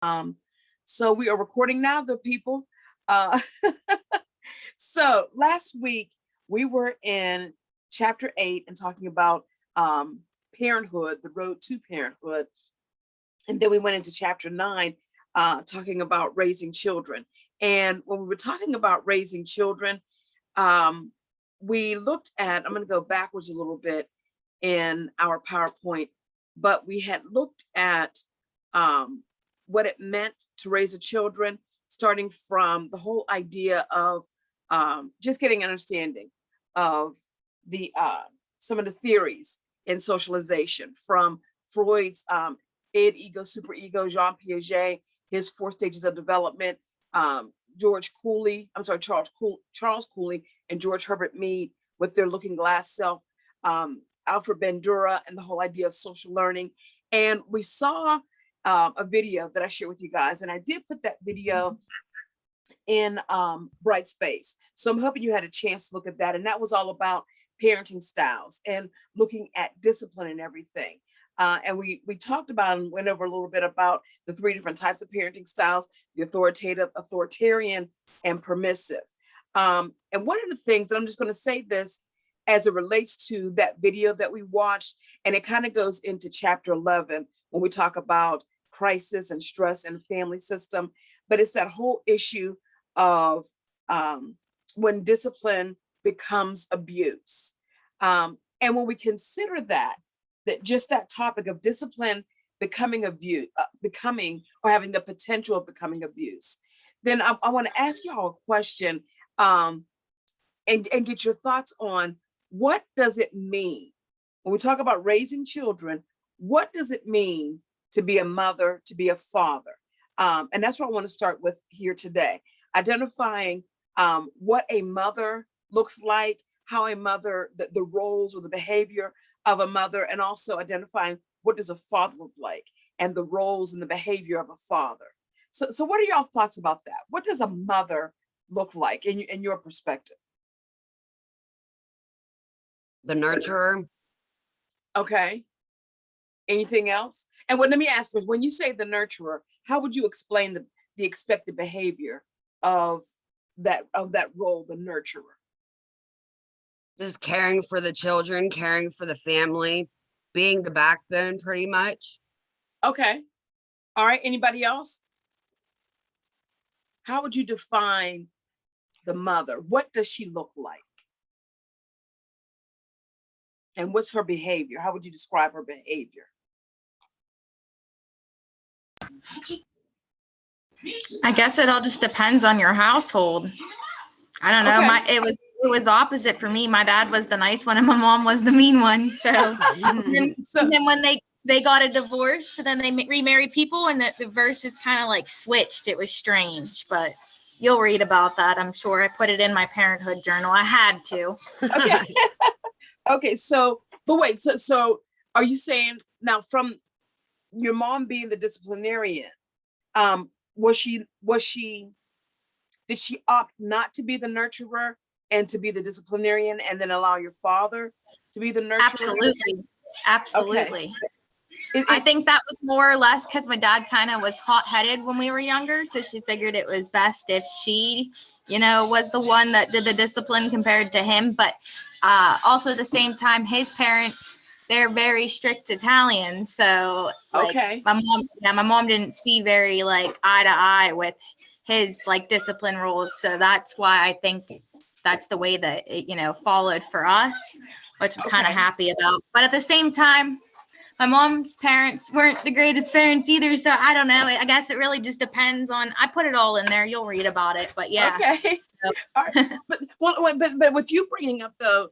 Um, so we are recording now, good people. Uh, so last week we were in chapter 8 and talking about parenthood, the road to parenthood. And then we went into chapter 9, talking about raising children. And when we were talking about raising children, um, we looked at, I'm going to go backwards a little bit in our PowerPoint, but we had looked at um, what it meant to raise a children, starting from the whole idea of just getting an understanding of the some of the theories in socialization, from Freud's id, ego, superego, Jean Piaget, his 4 stages of development, Charles Cooley and George Herbert Mead with their looking glass self, Alfred Bandura and the whole idea of social learning. And we saw a video that I shared with you guys, and I did put that video in Bright Space. So I'm hoping you had a chance to look at that. And that was all about parenting styles and looking at discipline and everything. And we talked about and went over a little bit about the 3 different types of parenting styles: the authoritative, authoritarian, and permissive. And one of the things that I'm just going to say this as it relates to that video that we watched, and it kind of goes into chapter 11 when we talk about crisis and stress and family system, but it's that whole issue of when discipline becomes abuse. And when we consider that just that topic of discipline becoming abuse, becoming or having the potential of becoming abuse, then I want to ask y'all a question and get your thoughts on what does it mean when we talk about raising children. What does it mean to be a mother, to be a father? And that's what I want to start with here today, identifying what a mother looks like, how a mother, the roles or the behavior of a mother, and also identifying what does a father look like and the roles and the behavior of a father. So what are y'all thoughts about that? What does a mother look like in your perspective? The nurturer. Okay. Anything else? And let me ask first, when you say the nurturer, how would you explain the expected behavior of that role, the nurturer? Just caring for the children, caring for the family, being the backbone, pretty much. Okay. All right. Anybody else? How would you define the mother? What does she look like? And what's her behavior? How would you describe her behavior? I guess it all just depends on your household. I don't know. Okay. It was opposite for me. My dad was the nice one and my mom was the mean one. So, and then when they got a divorce, so then they remarried people, and the verses kind of like switched. It was strange, but you'll read about that, I'm sure. I put it in my parenthood journal. I had to. Okay. Okay. So, but wait. So are you saying now, from your mom being the disciplinarian, did she opt not to be the nurturer and to be the disciplinarian, and then allow your father to be the nurturer? Absolutely. Okay. I think that was more or less because my dad kind of was hot-headed when we were younger, so she figured it was best if she, was the one that did the discipline compared to him. But also at the same time, his parents, they're very strict Italians, so okay. My mom didn't see very eye to eye with his discipline rules, so that's why I think that's the way that it followed for us, which I'm kind of happy about. But at the same time, my mom's parents weren't the greatest parents either, so I don't know. I guess it really just depends on. I put it all in there. You'll read about it, but yeah. Okay. So. Right. But with you bringing up though,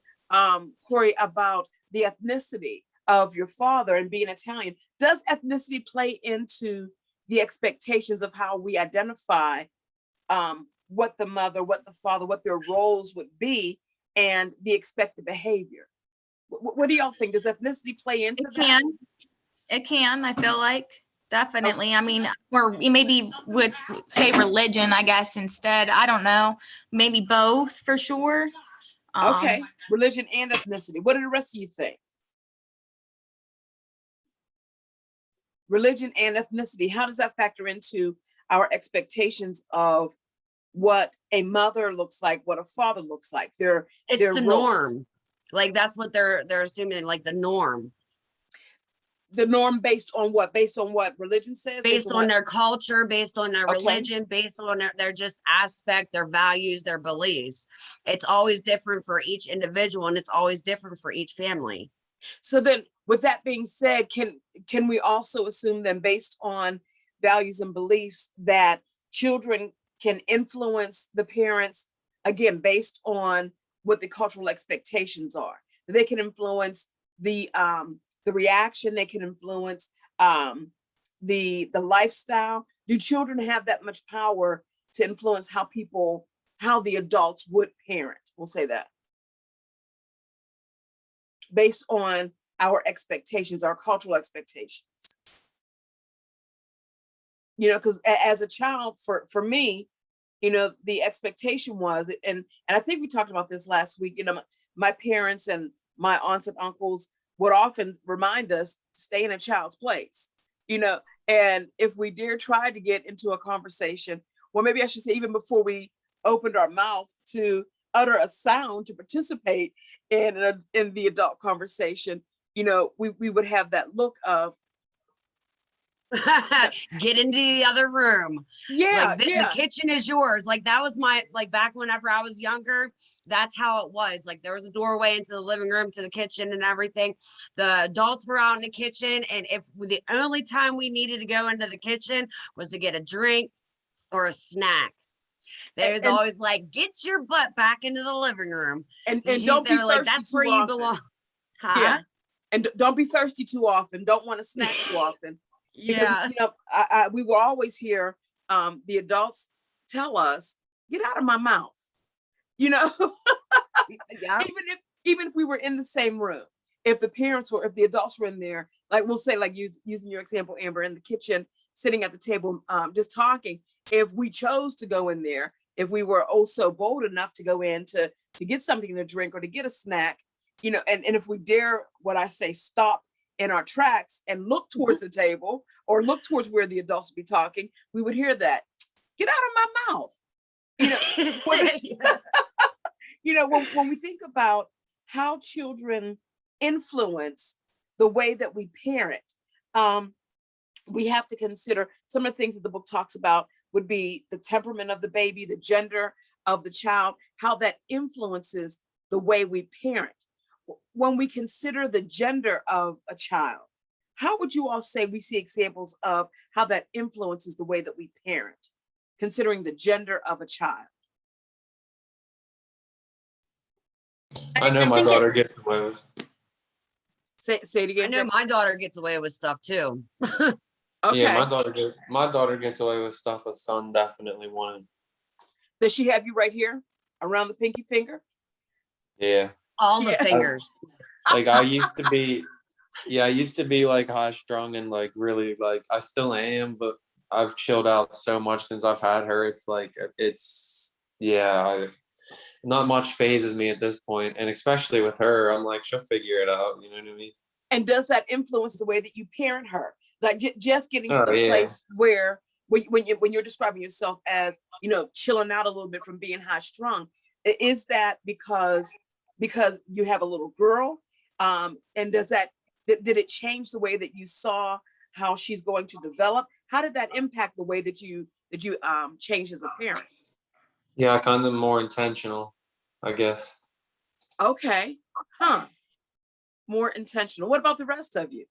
Corey, about the ethnicity of your father and being Italian, does ethnicity play into the expectations of how we identify what the mother, what the father, what their roles would be, and the expected behavior? What do y'all think? Does ethnicity play into that? It can. I feel like definitely. Okay. I mean, or maybe would say religion, I guess, instead. I don't know. Maybe both for sure. Okay, religion and ethnicity. What do the rest of you think? religion and ethnicity, how does that factor into our expectations of what a mother looks like, what a father looks like? It's their the roles. norm. Like that's what they're assuming, like the norm. The norm based on what? Based on what religion says? Based on what? their culture, based on their Okay. religion, based on their just aspect, their values, their beliefs. It's always different for each individual, and it's always different for each family. So then, with that being said, can we also assume then, based on values and beliefs, that children can influence the parents, again, based on what the cultural expectations are? They can influence the reaction, they can influence the lifestyle. Do children have that much power to influence how the adults would parent? We'll say that. Based on our expectations, our cultural expectations. You know, because as a child, for me, you know, the expectation was, and I think we talked about this last week, you know, my parents and my aunts and uncles would often remind us, stay in a child's place, you know, and if we dare try to get into a conversation, or maybe I should say, even before we opened our mouth to utter a sound to participate in the adult conversation, you know, we would have that look of, Get into the other room. yeah, Like the kitchen is yours. Like that was my, like back whenever I was younger, that's how it was. Like there was a doorway into the living room to the kitchen and everything. The adults were out in the kitchen, and if the only time we needed to go into the kitchen was to get a drink or a snack, they was always like, get your butt back into the living room. And don't be thirsty like, that's too where often. you belong. Huh? Yeah. And don't be thirsty too often. Don't want to snack too often. Because, Yeah. you know, we will always hear the adults tell us, get out of my mouth. You know, Yeah. even if we were in the same room, if the adults were in there, like we'll say, like using your example, Amber, in the kitchen, sitting at the table, just talking, if we chose to go in there, if we were also bold enough to go in to get something to drink or to get a snack, you know, and if we dare, what I say, stop in our tracks and look towards the table or look towards where the adults would be talking, we would hear that, get out of my mouth. You know, you know, when we think about how children influence the way that we parent, we have to consider some of the things that the book talks about would be the temperament of the baby, the gender of the child, how that influences the way we parent. When we consider the gender of a child, how would you all say we see examples of how that influences the way that we parent, considering the gender of a child? I know my daughter gets away with. Say it again. I know my daughter gets away with stuff too. Okay. Yeah, my daughter gets away with stuff. A son definitely wouldn't. Does she have you right here around the pinky finger? Yeah. All the Yeah. fingers. Like I used to be like high strung and like really like I still am, but I've chilled out so much since I've had her. It's like not much phases me at this point, and especially with her, I'm like she'll figure it out. You know what I mean? And does that influence the way that you parent her? Like just getting to the yeah. place where when you're describing yourself as, you know, chilling out a little bit from being high strung, is that because you have a little girl? And did it change the way that you saw how she's going to develop? How did that impact the way that you change as a parent? Yeah, kind of more intentional, I guess. Okay. More intentional. What about the rest of you?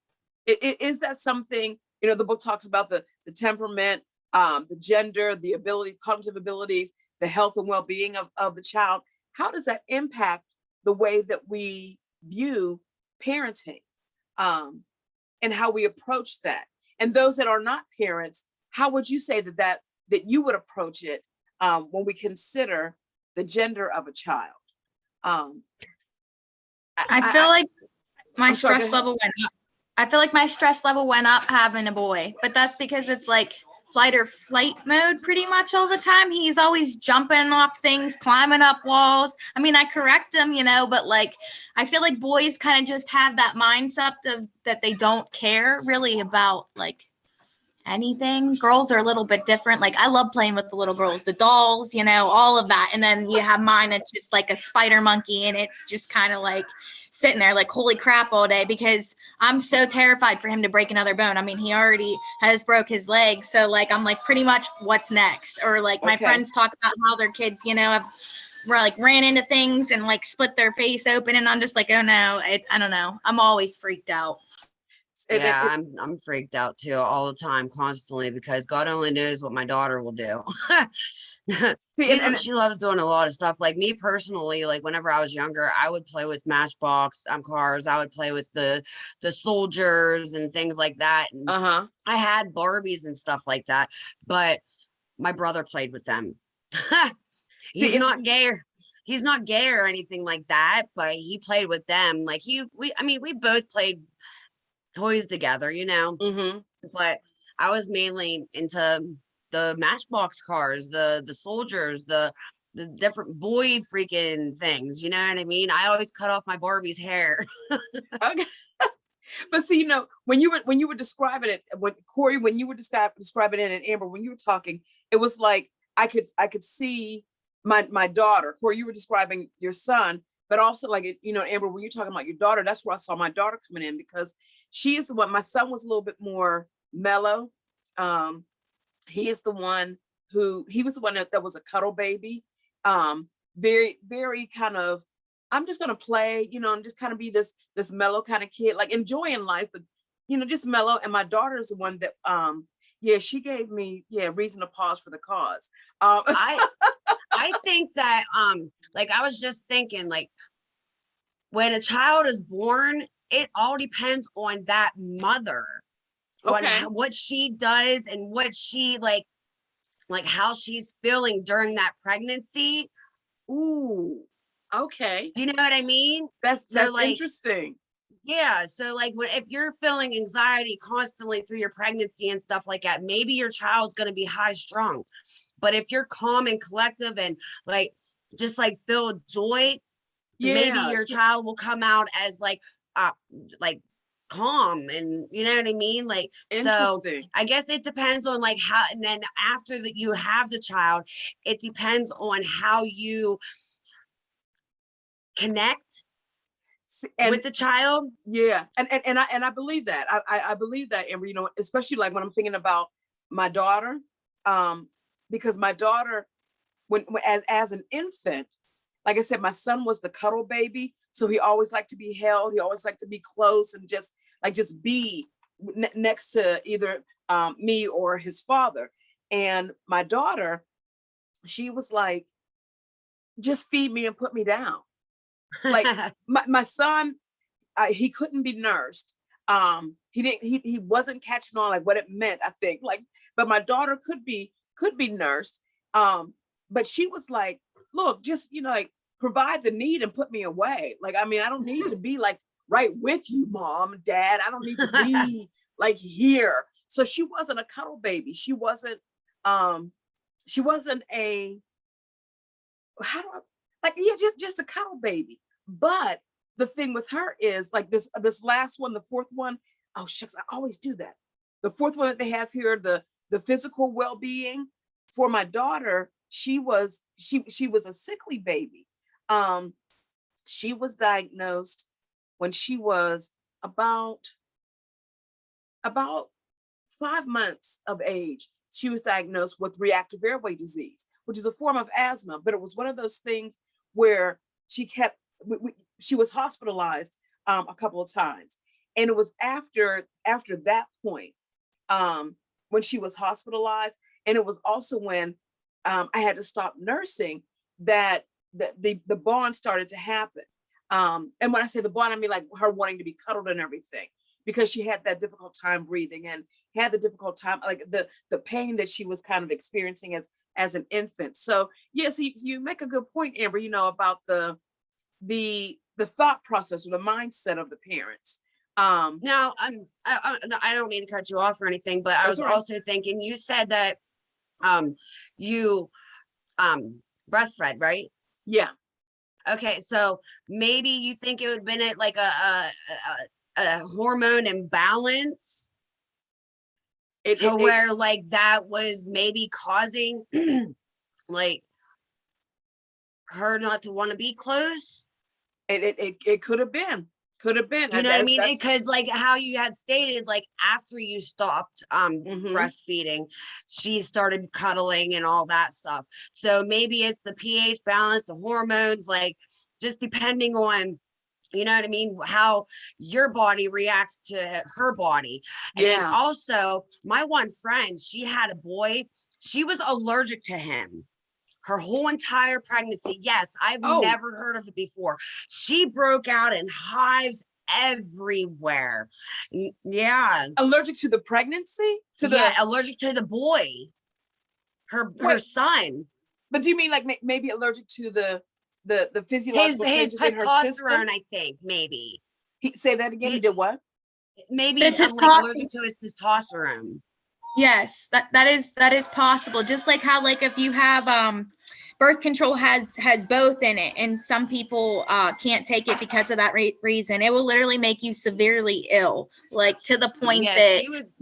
Is that something, you know, the book talks about the temperament, the gender, the cognitive abilities, the health and well-being of the child. How does that impact the way that we view parenting, and how we approach that? And those that are not parents, how would you say that you would approach it when we consider the gender of a child? I feel like my I'm sorry, stress level went up. I feel like my stress level went up having a boy, but that's because it's like flight or flight mode pretty much all the time. He's always jumping off things, climbing up walls. I mean, I correct him, but like, I feel like boys kind of just have that mindset of that they don't care really about like anything. Girls are a little bit different. Like, I love playing with the little girls, the dolls, all of that. And then you have mine, it's just like a spider monkey, and it's just kind of like sitting there like, holy crap, all day, because I'm so terrified for him to break another bone. I mean, he already has broke his leg. So like, I'm like, pretty much what's next? Or like my friends talk about how their kids, have like ran into things and like split their face open. And I'm just like, oh no, I don't know. I'm always freaked out. Yeah, I'm freaked out too all the time, constantly, because God only knows what my daughter will do. She loves doing a lot of stuff. Like me personally, like whenever I was younger, I would play with Matchbox cars. I would play with the soldiers and things like that. And I had Barbies and stuff like that, but my brother played with them. He's not gay. He's not gay or anything like that, but he played with them. Like we both played toys together, but I was mainly into the Matchbox cars, the soldiers, the different boy freaking things, you know what I mean? I always cut off my Barbie's hair. Okay. But see, when you were describing it, Corey, when you were describing it, and Amber, when you were talking, it was like I could see my daughter. Corey, you were describing your son, but also like Amber, when you're talking about your daughter, that's where I saw my daughter coming in, because she is the one. My son was a little bit more mellow. He is the one he was the one that was a cuddle baby. Very, very kind of, I'm just gonna play, and just kind of be this mellow kind of kid, like enjoying life, but just mellow. And my daughter is the one that she gave me reason to pause for the cause. I think that like I was just thinking, like when a child is born, it all depends on that mother, on what she does and what she like how she's feeling during that pregnancy. Ooh, okay. You know what I mean? That's like, interesting. Yeah. So like if you're feeling anxiety constantly through your pregnancy and stuff like that, maybe your child's going to be high strung. But if you're calm and collective and like just like feel joy, maybe your child will come out as like calm, and you know what I mean? Like, so I guess it depends on like how, and then after that you have the child, it depends on how you connect with the child. Yeah. And I believe that. I believe that, Amber, especially like when I'm thinking about my daughter, because my daughter, when as an infant, like I said, my son was the cuddle baby. So he always liked to be held. He always liked to be close and just be next to either me or his father. And my daughter, she was like, just feed me and put me down. Like my son, he couldn't be nursed. He wasn't catching on like what it meant, I think. Like, but my daughter could be nursed. But she was like, look, just like provide the need and put me away. Like, I mean, I don't need to be like right with you, mom, dad. I don't need to be like here. So she wasn't a cuddle baby. She wasn't a just a cuddle baby. But the thing with her is like this last one, the fourth one, oh shucks, I always do that. The fourth one that they have here, the physical well-being for my daughter, she was a sickly baby. She was diagnosed when she was about 5 months of age. She was diagnosed with reactive airway disease, which is a form of asthma, but it was one of those things where she was hospitalized a couple of times. And it was after that point, when she was hospitalized, and it was also when I had to stop nursing, that the bond started to happen. And when I say the bond, I mean like her wanting to be cuddled and everything, because she had that difficult time breathing and had the difficult time, like the pain that she was kind of experiencing as an infant. So yes, you make a good point, Amber, about the thought process or the mindset of the parents. Now, I don't mean to cut you off or anything, but I That's was all right. also thinking, you said that you breastfed, right? Yeah. Okay, so maybe you think it would have been like a hormone imbalance to It where like that was maybe causing like her not to want to be close. it could have been. Could have been. You know what I mean? That's Because like how you had stated, like after you stopped Mhm. breastfeeding, she started cuddling and all that stuff. So maybe it's the pH balance, the hormones, like just depending on, you know what I mean, how your body reacts to her body. And then Yeah. also my one friend, she had a boy, she was allergic to him her whole entire pregnancy. Yes, I've Oh, never heard of it before. She broke out in hives everywhere. Yeah. allergic to the pregnancy? To Yeah, the allergic to the boy, her Wait, son. but do you mean like maybe allergic to the His physiological his changes in her system? testosterone, I think, maybe. Say that again. He He, did what? maybe It's I'm just like talk. allergic to his testosterone. Yes, that is possible. Just like how, like, if you have birth control has both in it, and some people can't take it because of that reason. It will literally make you severely ill, like to the point Yeah, that she was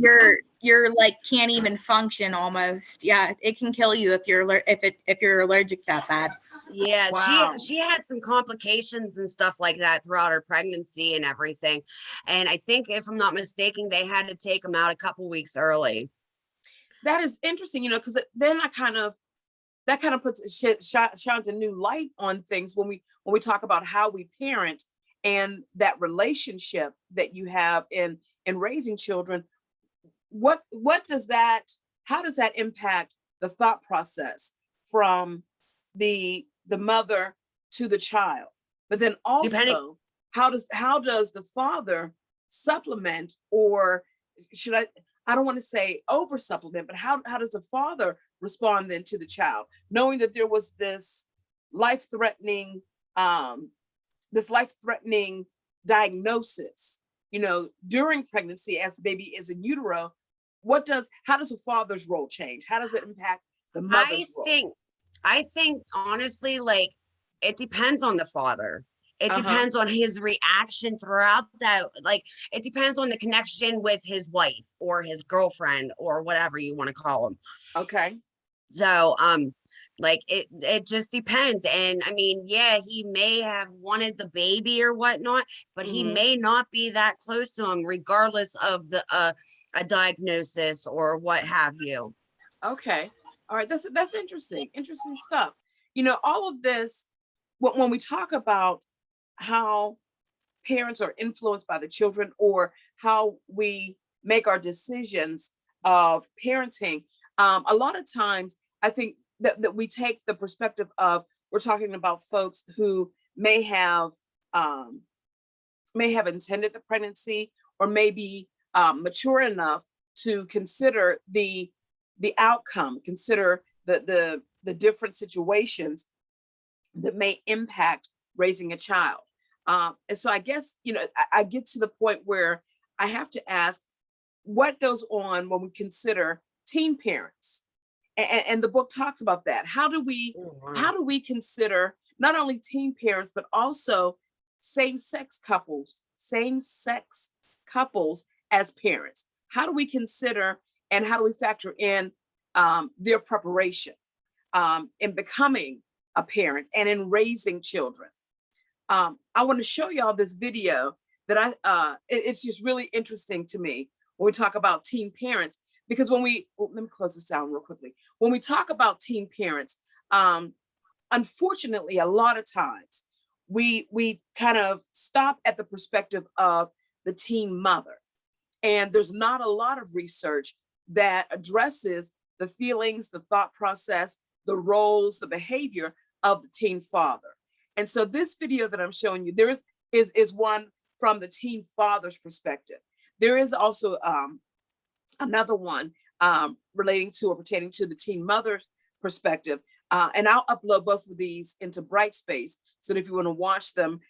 you're like can't even function almost. Yeah, it can kill you if you're allergic that bad. yeah, Wow. she had some complications and stuff like that throughout her pregnancy and everything. And I think if I'm not mistaken, they had to take him out a couple weeks early. That is interesting, because then that kind of puts shines a new light on things when we talk about how we parent and that relationship that you have in raising children. What does that how does that impact the thought process from the mother to the child? But then Depending, also, how does the father supplement, or should I don't want to say over supplement, but how does the father respond then to the child, knowing that there was life threatening um this life threatening diagnosis, during pregnancy as the baby is in utero? How does a father's role change? How does it impact the I mother's role? think, I think honestly, like it depends on the father. It Uh-huh. depends on his reaction throughout that. Like it depends on the connection with his wife or his girlfriend or whatever you want to call him. Okay. So, like it just depends. And I mean, yeah, he may have wanted the baby or whatnot, but he Hmm. may not be that close to him, regardless of the a diagnosis or what have you. Okay. All right. That's interesting. Interesting stuff. All of this, when we talk about how parents are influenced by the children, or how we make our decisions of parenting, a lot of times I think that we take the perspective of, we're talking about folks who um, may have intended the pregnancy, or maybe mature enough to consider the outcome, consider the different situations that may impact raising a child. And so I guess, I get to the point where I have to ask, what goes on when we consider teen parents? And the book talks about that. Oh, How wow. do we consider not only teen parents, but also same sex couples as parents? How do we consider, and how do we factor in their preparation in becoming a parent and in raising children? I want to show y'all this video that it's just really interesting to me when we talk about teen parents, because let me close this down real quickly. When we talk about teen parents, um, unfortunately, a lot of times we kind of stop at the perspective of the teen mother, and there's not a lot of research that addresses the feelings, the thought process, the roles, the behavior of the teen father. And so this video that I'm showing you, is one from the teen father's perspective. There is also another one relating to or pertaining to the teen mother's perspective. And I'll upload both of these into Brightspace, so that if you want to watch them,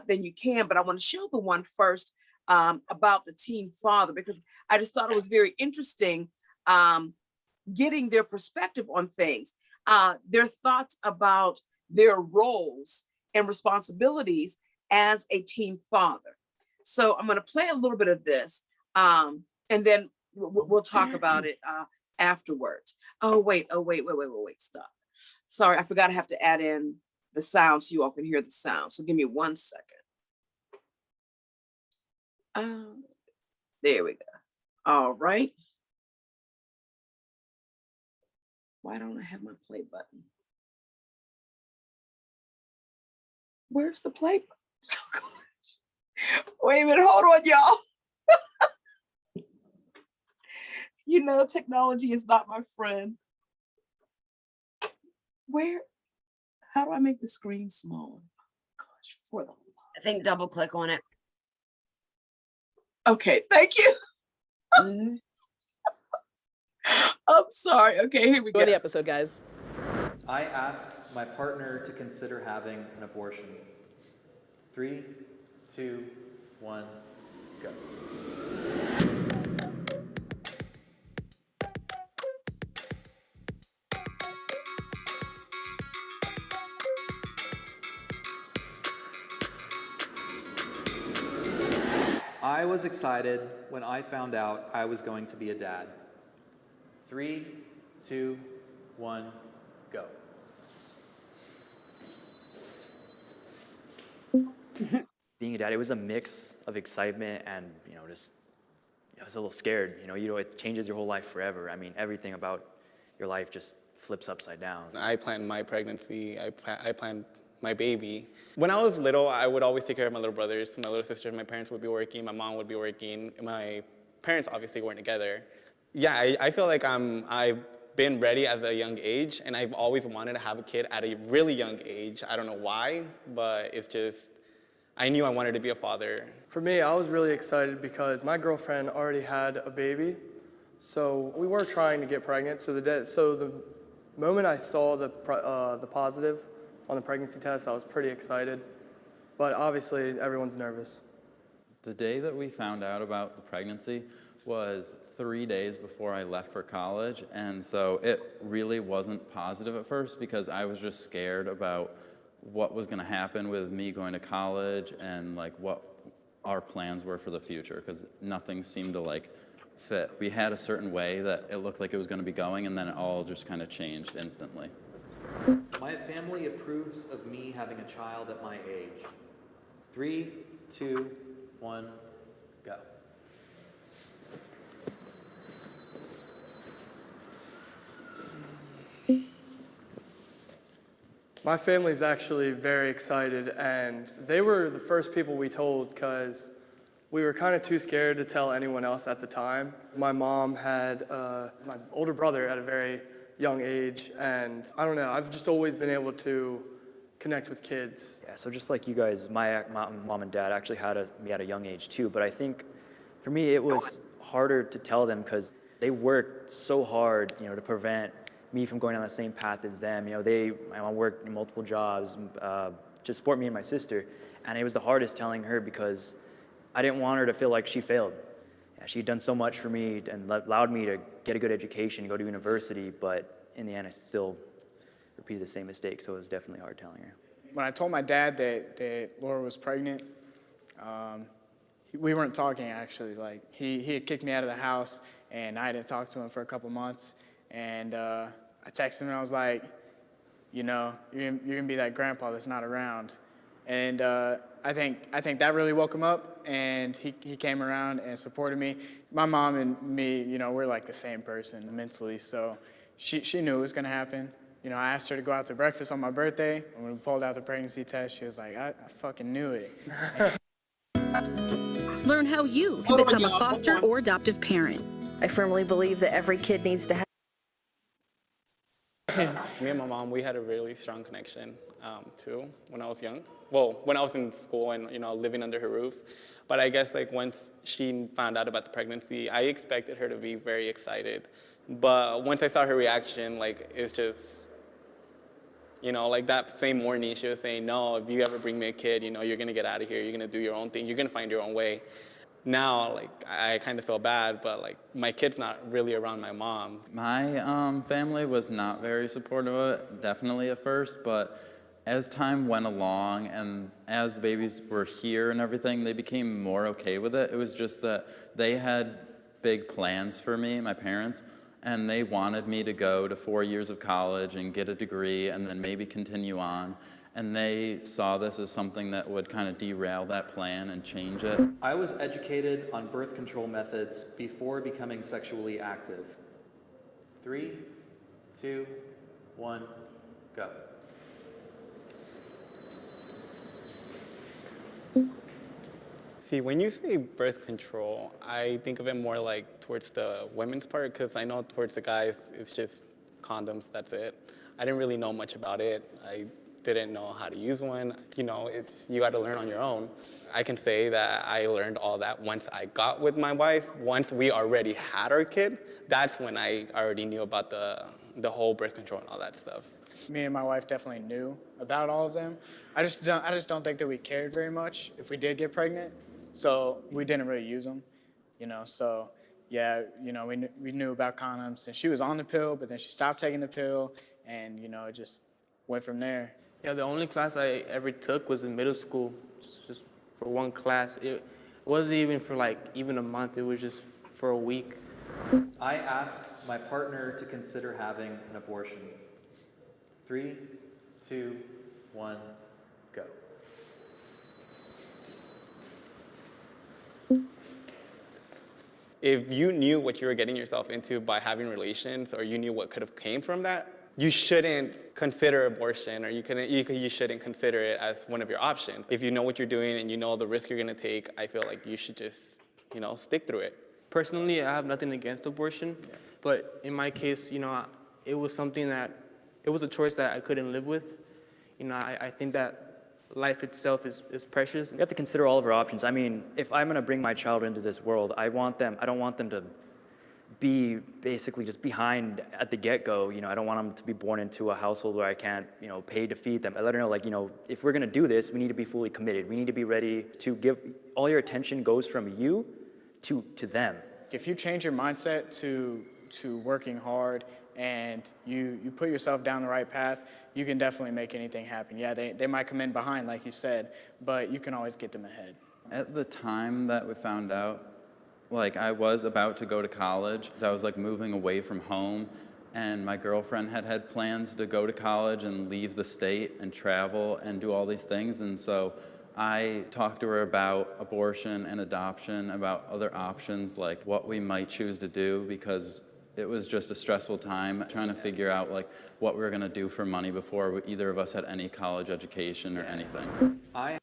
then you can. But I want to show the one first about the teen father, because I just thought it was very interesting getting their perspective on things, their thoughts about their roles and responsibilities as a teen father. So I'm going to play a little bit of this, and then we'll talk about it afterwards. Wait, stop. Sorry, I forgot I have to add in the sound so you all can hear the sound. So give me 1 second. There we go. All right. Why don't I have my play button? Where's the play button? Oh, gosh. Wait a minute, hold on, y'all. You know, technology is not my friend. How do I make the screen small? Gosh, for the love. I think double click on it. Okay, thank you. I'm sorry. Okay, here we go. Enjoy the episode, guys. I asked my partner to consider having an abortion. 3, 2, 1, go. I was excited when I found out I was going to be a dad. 3, 2, 1, go. Being a dad, it was a mix of excitement and, just, I was a little scared. It changes your whole life forever. I mean, everything about your life just flips upside down. I planned my pregnancy. I planned my baby. When I was little, I would always take care of my little brothers, my little sisters. My parents would be working, my mom would be working. My parents obviously weren't together. Yeah, I feel like I've been ready as a young age, and I've always wanted to have a kid at a really young age. I don't know why, but it's just, I knew I wanted to be a father. For me, I was really excited because my girlfriend already had a baby, so we were trying to get pregnant. So the moment I saw the positive on the pregnancy test, I was pretty excited, but obviously everyone's nervous. The day that we found out about the pregnancy was 3 days before I left for college, and so it really wasn't positive at first because I was just scared about what was going to happen with me going to college and like what our plans were for the future, because nothing seemed to fit. We had a certain way that it looked like it was going to be going, and then it all just kind of changed instantly. My family approves of me having a child at my age. 3, 2, 1, go. My family's actually very excited, and they were the first people we told because we were kind of too scared to tell anyone else at the time. My mom had my older brother at a very young age, and I don't know, I've just always been able to connect with kids. Yeah, so just like you guys, my mom and dad actually had me at a young age too, but I think for me it was harder to tell them because they worked so hard, to prevent me from going down the same path as them. My mom worked in multiple jobs to support me and my sister, and it was the hardest telling her because I didn't want her to feel like she failed. Yeah, she'd done so much for me and allowed me to get a good education, go to university, but in the end I still repeated the same mistake, so it was definitely hard telling her. When I told my dad that Laura was pregnant, we weren't talking actually. He had kicked me out of the house, and I hadn't talked to him for a couple months. And I texted him, and I was like, you're gonna be that grandpa that's not around. And I think that really woke him up, and he came around and supported me. My mom and me, we're like the same person mentally, so she knew it was gonna happen. I asked her to go out to breakfast on my birthday. When we pulled out the pregnancy test, she was like, I fucking knew it. Learn how you can become a foster or adoptive parent. I firmly believe that every kid needs to have. Me and my mom, we had a really strong connection too when I was young. Well, when I was in school and living under her roof. But I guess once she found out about the pregnancy, I expected her to be very excited. But once I saw her reaction, it's just, that same morning she was saying, no, if you ever bring me a kid, you're gonna get out of here, you're gonna do your own thing, you're gonna find your own way. Now, like, I kind of feel bad, but like my kid's not really around my mom. My family was not very supportive of it, definitely at first, but as time went along and as the babies were here and everything, they became more okay with it. It was just that they had big plans for me, my parents, and they wanted me to go to 4 years of college and get a degree and then maybe continue on. And they saw this as something that would kind of derail that plan and change it. I was educated on birth control methods before becoming sexually active. 3, 2, 1, go. See, when you say birth control, I think of it more like towards the women's part, because I know towards the guys, it's just condoms, that's it. I didn't really know much about it. I didn't know how to use one. You know, you got to learn on your own. I can say that I learned all that once I got with my wife. Once we already had our kid, that's when I already knew about the whole birth control and all that stuff. Me and my wife definitely knew about all of them. I just don't think that we cared very much if we did get pregnant. So we didn't really use them, you know. So yeah, you know, we knew about condoms, and she was on the pill, but then she stopped taking the pill, and you know, it just went from there. Yeah, the only class I ever took was in middle school, just for one class. It wasn't even for like even a month, it was just for a week. I asked my partner to consider having an abortion. 3, 2, 1, go. If you knew what you were getting yourself into by having relations, or you knew what could have came from that, you shouldn't consider abortion, or you shouldn't consider it as one of your options. If you know what you're doing and you know the risk you're gonna take, I feel like you should just, you know, stick through it. Personally, I have nothing against abortion, but in my case, you know, it was a choice that I couldn't live with. You know, I think that life itself is precious. We have to consider all of our options. I mean, if I'm gonna bring my child into this world, I don't want them to be basically just behind at the get-go. You know, I don't want them to be born into a household where I can't, you know, pay to feed them. I let her know, like, you know, if we're gonna do this, we need to be fully committed. We need to be ready to give, all your attention goes from you to them. If you change your mindset to working hard and you put yourself down the right path, you can definitely make anything happen. Yeah, they might come in behind, like you said, but you can always get them ahead. At the time that we found out, like, I was about to go to college. I was like moving away from home, and my girlfriend had plans to go to college and leave the state and travel and do all these things. And so I talked to her about abortion and adoption, about other options, like what we might choose to do, because it was just a stressful time trying to figure out like what we were gonna do for money before either of us had any college education or anything. All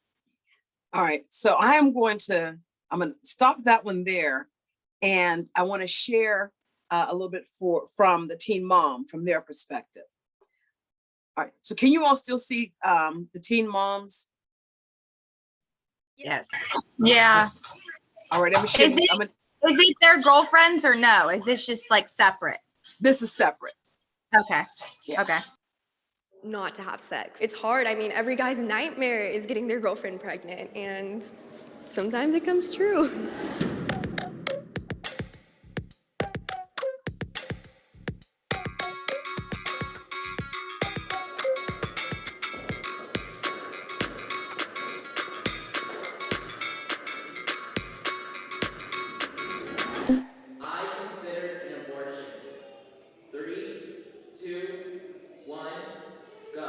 right, so I'm gonna stop that one there, and I want to share a little bit from the teen mom, from their perspective. All right, so can you all still see the teen moms? Yes. Yeah. All right, I'm gonna Is it their girlfriends or no? Is this just like separate? This is separate. Okay. Okay. Not to have sex. It's hard. I mean, every guy's nightmare is getting their girlfriend pregnant, and sometimes it comes true. I consider an abortion. 3, 2, 1, go.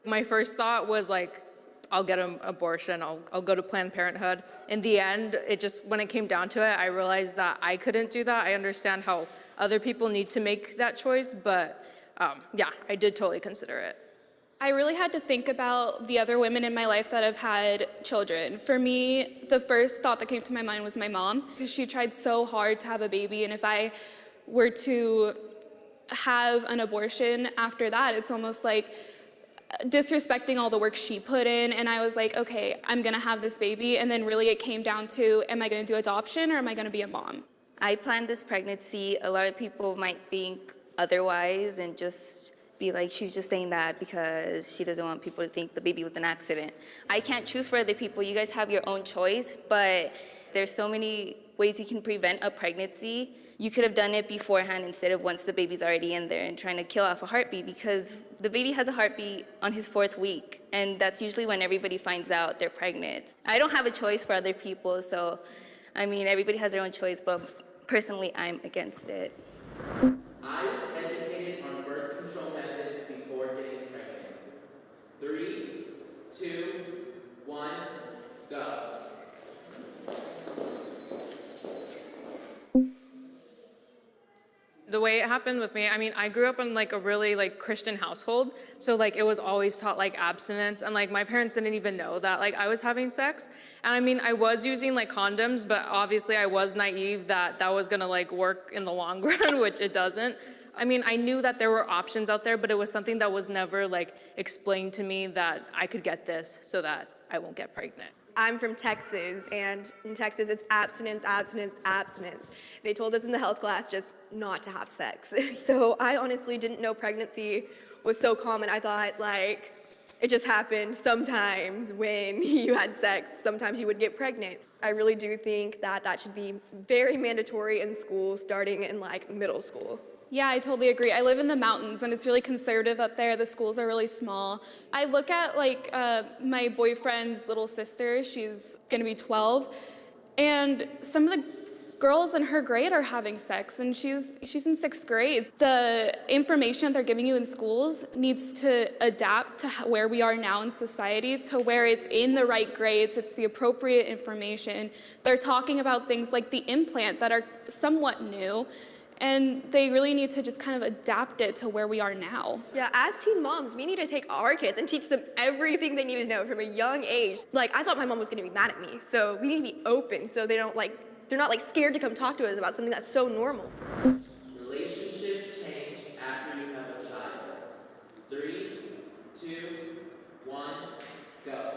My first thought was like, I'll get an abortion, I'll go to Planned Parenthood. In the end, when it came down to it, I realized that I couldn't do that. I understand how other people need to make that choice, but yeah, I did totally consider it. I really had to think about the other women in my life that have had children. For me, the first thought that came to my mind was my mom, because she tried so hard to have a baby, and if I were to have an abortion after that, it's almost like disrespecting all the work she put in. And I was like, okay, I'm gonna have this baby, and then really it came down to, am I gonna do adoption or am I gonna be a mom? I planned this pregnancy. A lot of people might think otherwise and just be like, she's just saying that because she doesn't want people to think the baby was an accident. I can't choose for other people. You guys have your own choice, but there's so many ways you can prevent a pregnancy. You could have done it beforehand instead of once the baby's already in there and trying to kill off a heartbeat, because the baby has a heartbeat on his 4th week, and that's usually when everybody finds out they're pregnant. I don't have a choice for other people, so I mean, everybody has their own choice, but personally, I'm against it. I was educated on birth control methods before getting pregnant. 3, 2, 1, go. The way it happened with me, I mean, I grew up in like a really like Christian household. So like it was always taught like abstinence, and like my parents didn't even know that like I was having sex. And I mean, I was using like condoms, but obviously I was naive that that was gonna like work in the long run, which it doesn't. I mean, I knew that there were options out there, but it was something that was never like explained to me that I could get this so that I won't get pregnant. I'm from Texas, and in Texas, it's abstinence, abstinence, abstinence. They told us in the health class just not to have sex. So I honestly didn't know pregnancy was so common. I thought, like, it just happened sometimes when you had sex, sometimes you would get pregnant. I really do think that that should be very mandatory in school, starting in, like, middle school. Yeah, I totally agree. I live in the mountains and it's really conservative up there. The schools are really small. I look at like my boyfriend's little sister, she's gonna be 12, and some of the girls in her grade are having sex, and she's in 6th grade. The information they're giving you in schools needs to adapt to where we are now in society, to where it's in the right grades, it's the appropriate information. They're talking about things like the implant that are somewhat new, and they really need to just kind of adapt it to where we are now. Yeah, as teen moms, we need to take our kids and teach them everything they need to know from a young age. Like, I thought my mom was gonna be mad at me, so we need to be open so they're not like scared to come talk to us about something that's so normal. Relationships change after you have a child. 3, 2, 1, go.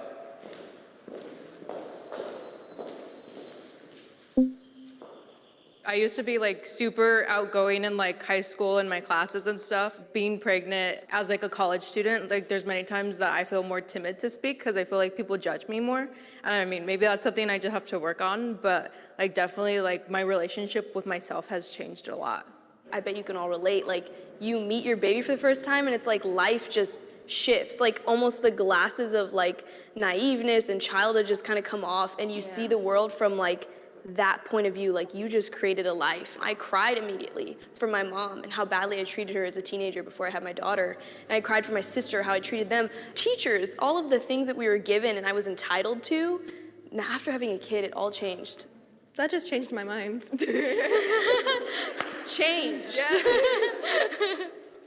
I used to be like super outgoing in like high school and my classes and stuff. Being pregnant as like a college student, like there's many times that I feel more timid to speak because I feel like people judge me more. And I mean, maybe that's something I just have to work on, but like definitely like my relationship with myself has changed a lot. I bet you can all relate. Like you meet your baby for the first time and it's like life just shifts. Like almost the glasses of like naiveness and childhood just kind of come off, and you see the world from like that point of view, like you just created a life. I cried immediately for my mom and how badly I treated her as a teenager before I had my daughter. And I cried for my sister, how I treated them. Teachers, all of the things that we were given and I was entitled to, now after having a kid, it all changed. That just changed my mind. Changed.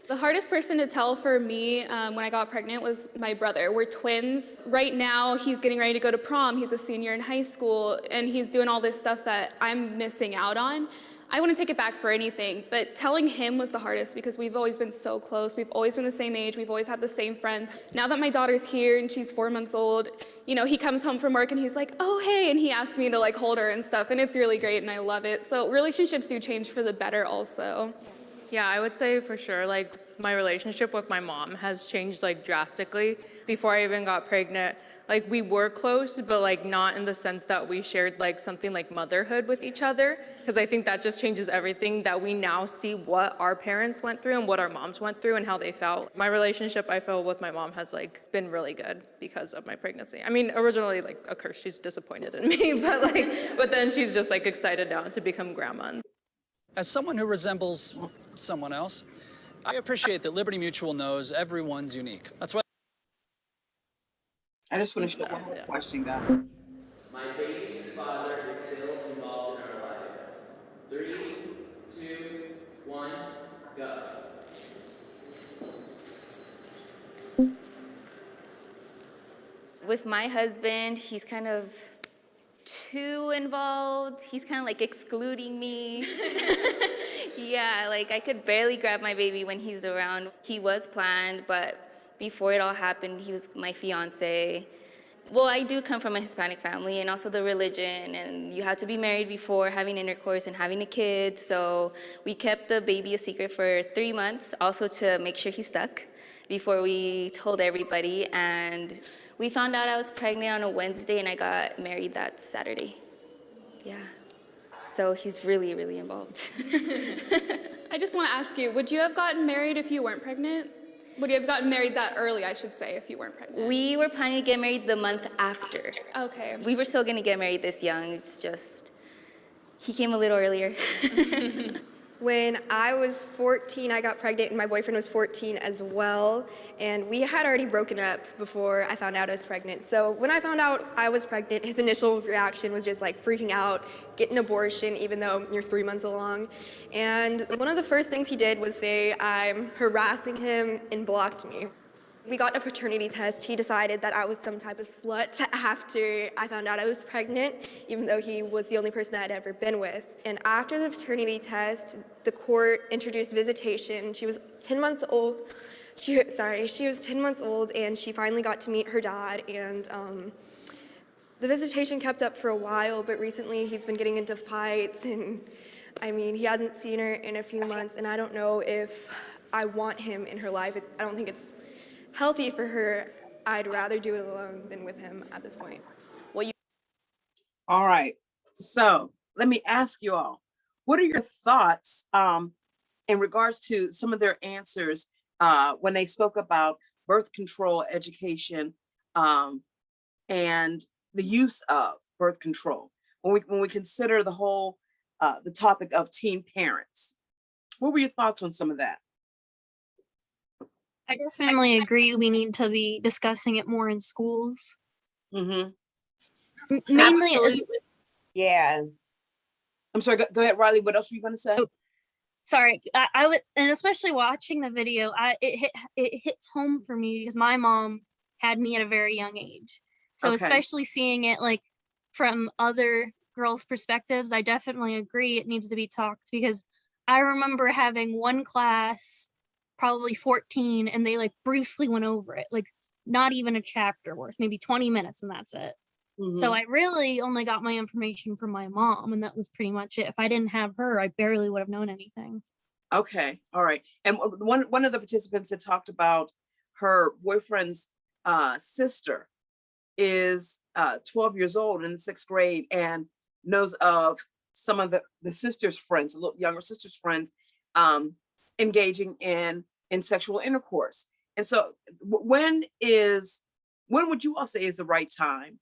The hardest person to tell for me when I got pregnant was my brother. We're twins. Right now, he's getting ready to go to prom. He's a senior in high school, and he's doing all this stuff that I'm missing out on. I wouldn't take it back for anything, but telling him was the hardest because we've always been so close. We've always been the same age. We've always had the same friends. Now that my daughter's here and she's 4 months old, you know, he comes home from work and he's like, oh, hey, and he asks me to like hold her and stuff, and it's really great and I love it. So relationships do change for the better also. Yeah, I would say for sure, like my relationship with my mom has changed like drastically. Before I even got pregnant, like we were close, but like not in the sense that we shared like something like motherhood with each other. Because I think that just changes everything, that we now see what our parents went through and what our moms went through and how they felt. My relationship, I feel, with my mom has like been really good because of my pregnancy. I mean, originally, like, of course, she's disappointed in me, but then she's just like excited now to become grandma. As someone who resembles someone else, I appreciate that Liberty Mutual knows everyone's unique. That's why. I just want to show one more question, guys. My baby's father is still involved in our lives. 3, 2, 1, go. With my husband, he's kind of too involved. He's kind of like excluding me. Yeah, like I could barely grab my baby when he's around. He was planned, but before it all happened, he was my fiance. Well, I do come from a Hispanic family, and also the religion, and you have to be married before having intercourse and having a kid. So we kept the baby a secret for 3 months, also to make sure he stuck before we told everybody. And we found out I was pregnant on a Wednesday, and I got married that Saturday. Yeah. So he's really, really involved. I just want to ask you, would you have gotten married if you weren't pregnant? Would you have gotten married that early, I should say, if you weren't pregnant? We were planning to get married the month after. Okay. We were still going to get married this young. It's just, he came a little earlier. When I was 14, I got pregnant, and my boyfriend was 14 as well. And we had already broken up before I found out I was pregnant. So when I found out I was pregnant, his initial reaction was just like freaking out, get an abortion, even though you're 3 months along. And one of the first things he did was say I'm harassing him and blocked me. We got a paternity test. He decided that I was some type of slut after I found out I was pregnant, even though he was the only person I had ever been with. And after the paternity test, the court introduced visitation. She was 10 months old. She was 10 months old, and she finally got to meet her dad. And the visitation kept up for a while, but recently he's been getting into fights, and I mean, he hasn't seen her in a few months, and I don't know if I want him in her life. I don't think it's healthy for her. I'd rather do it alone than with him at this point. All right. So let me ask you all, what are your thoughts in regards to some of their answers when they spoke about birth control education and the use of birth control? When we consider the whole, the topic of teen parents, what were your thoughts on some of that? I definitely agree we need to be discussing it more in schools. Mm-hmm. Mainly as, Yeah. I'm sorry, go ahead, Riley. What else were you going to say? Oh, sorry, I would, and especially watching the video, it hits home for me because my mom had me at a very young age. So Okay. especially seeing it like from other girls' perspectives, I definitely agree it needs to be talked, because I remember having one class, probably 14, and they like briefly went over it, like not even a chapter worth, maybe 20 minutes, and that's it. So I really only got my information from my mom, and that was pretty much it. If I didn't have her, I barely would have known anything. Okay, all right. And one of the participants that talked about her boyfriend's sister is 12 years old in the 6th grade and knows of some of the sister's friends, a little younger sister's friends, engaging in sexual intercourse. And so when would you all say is the right time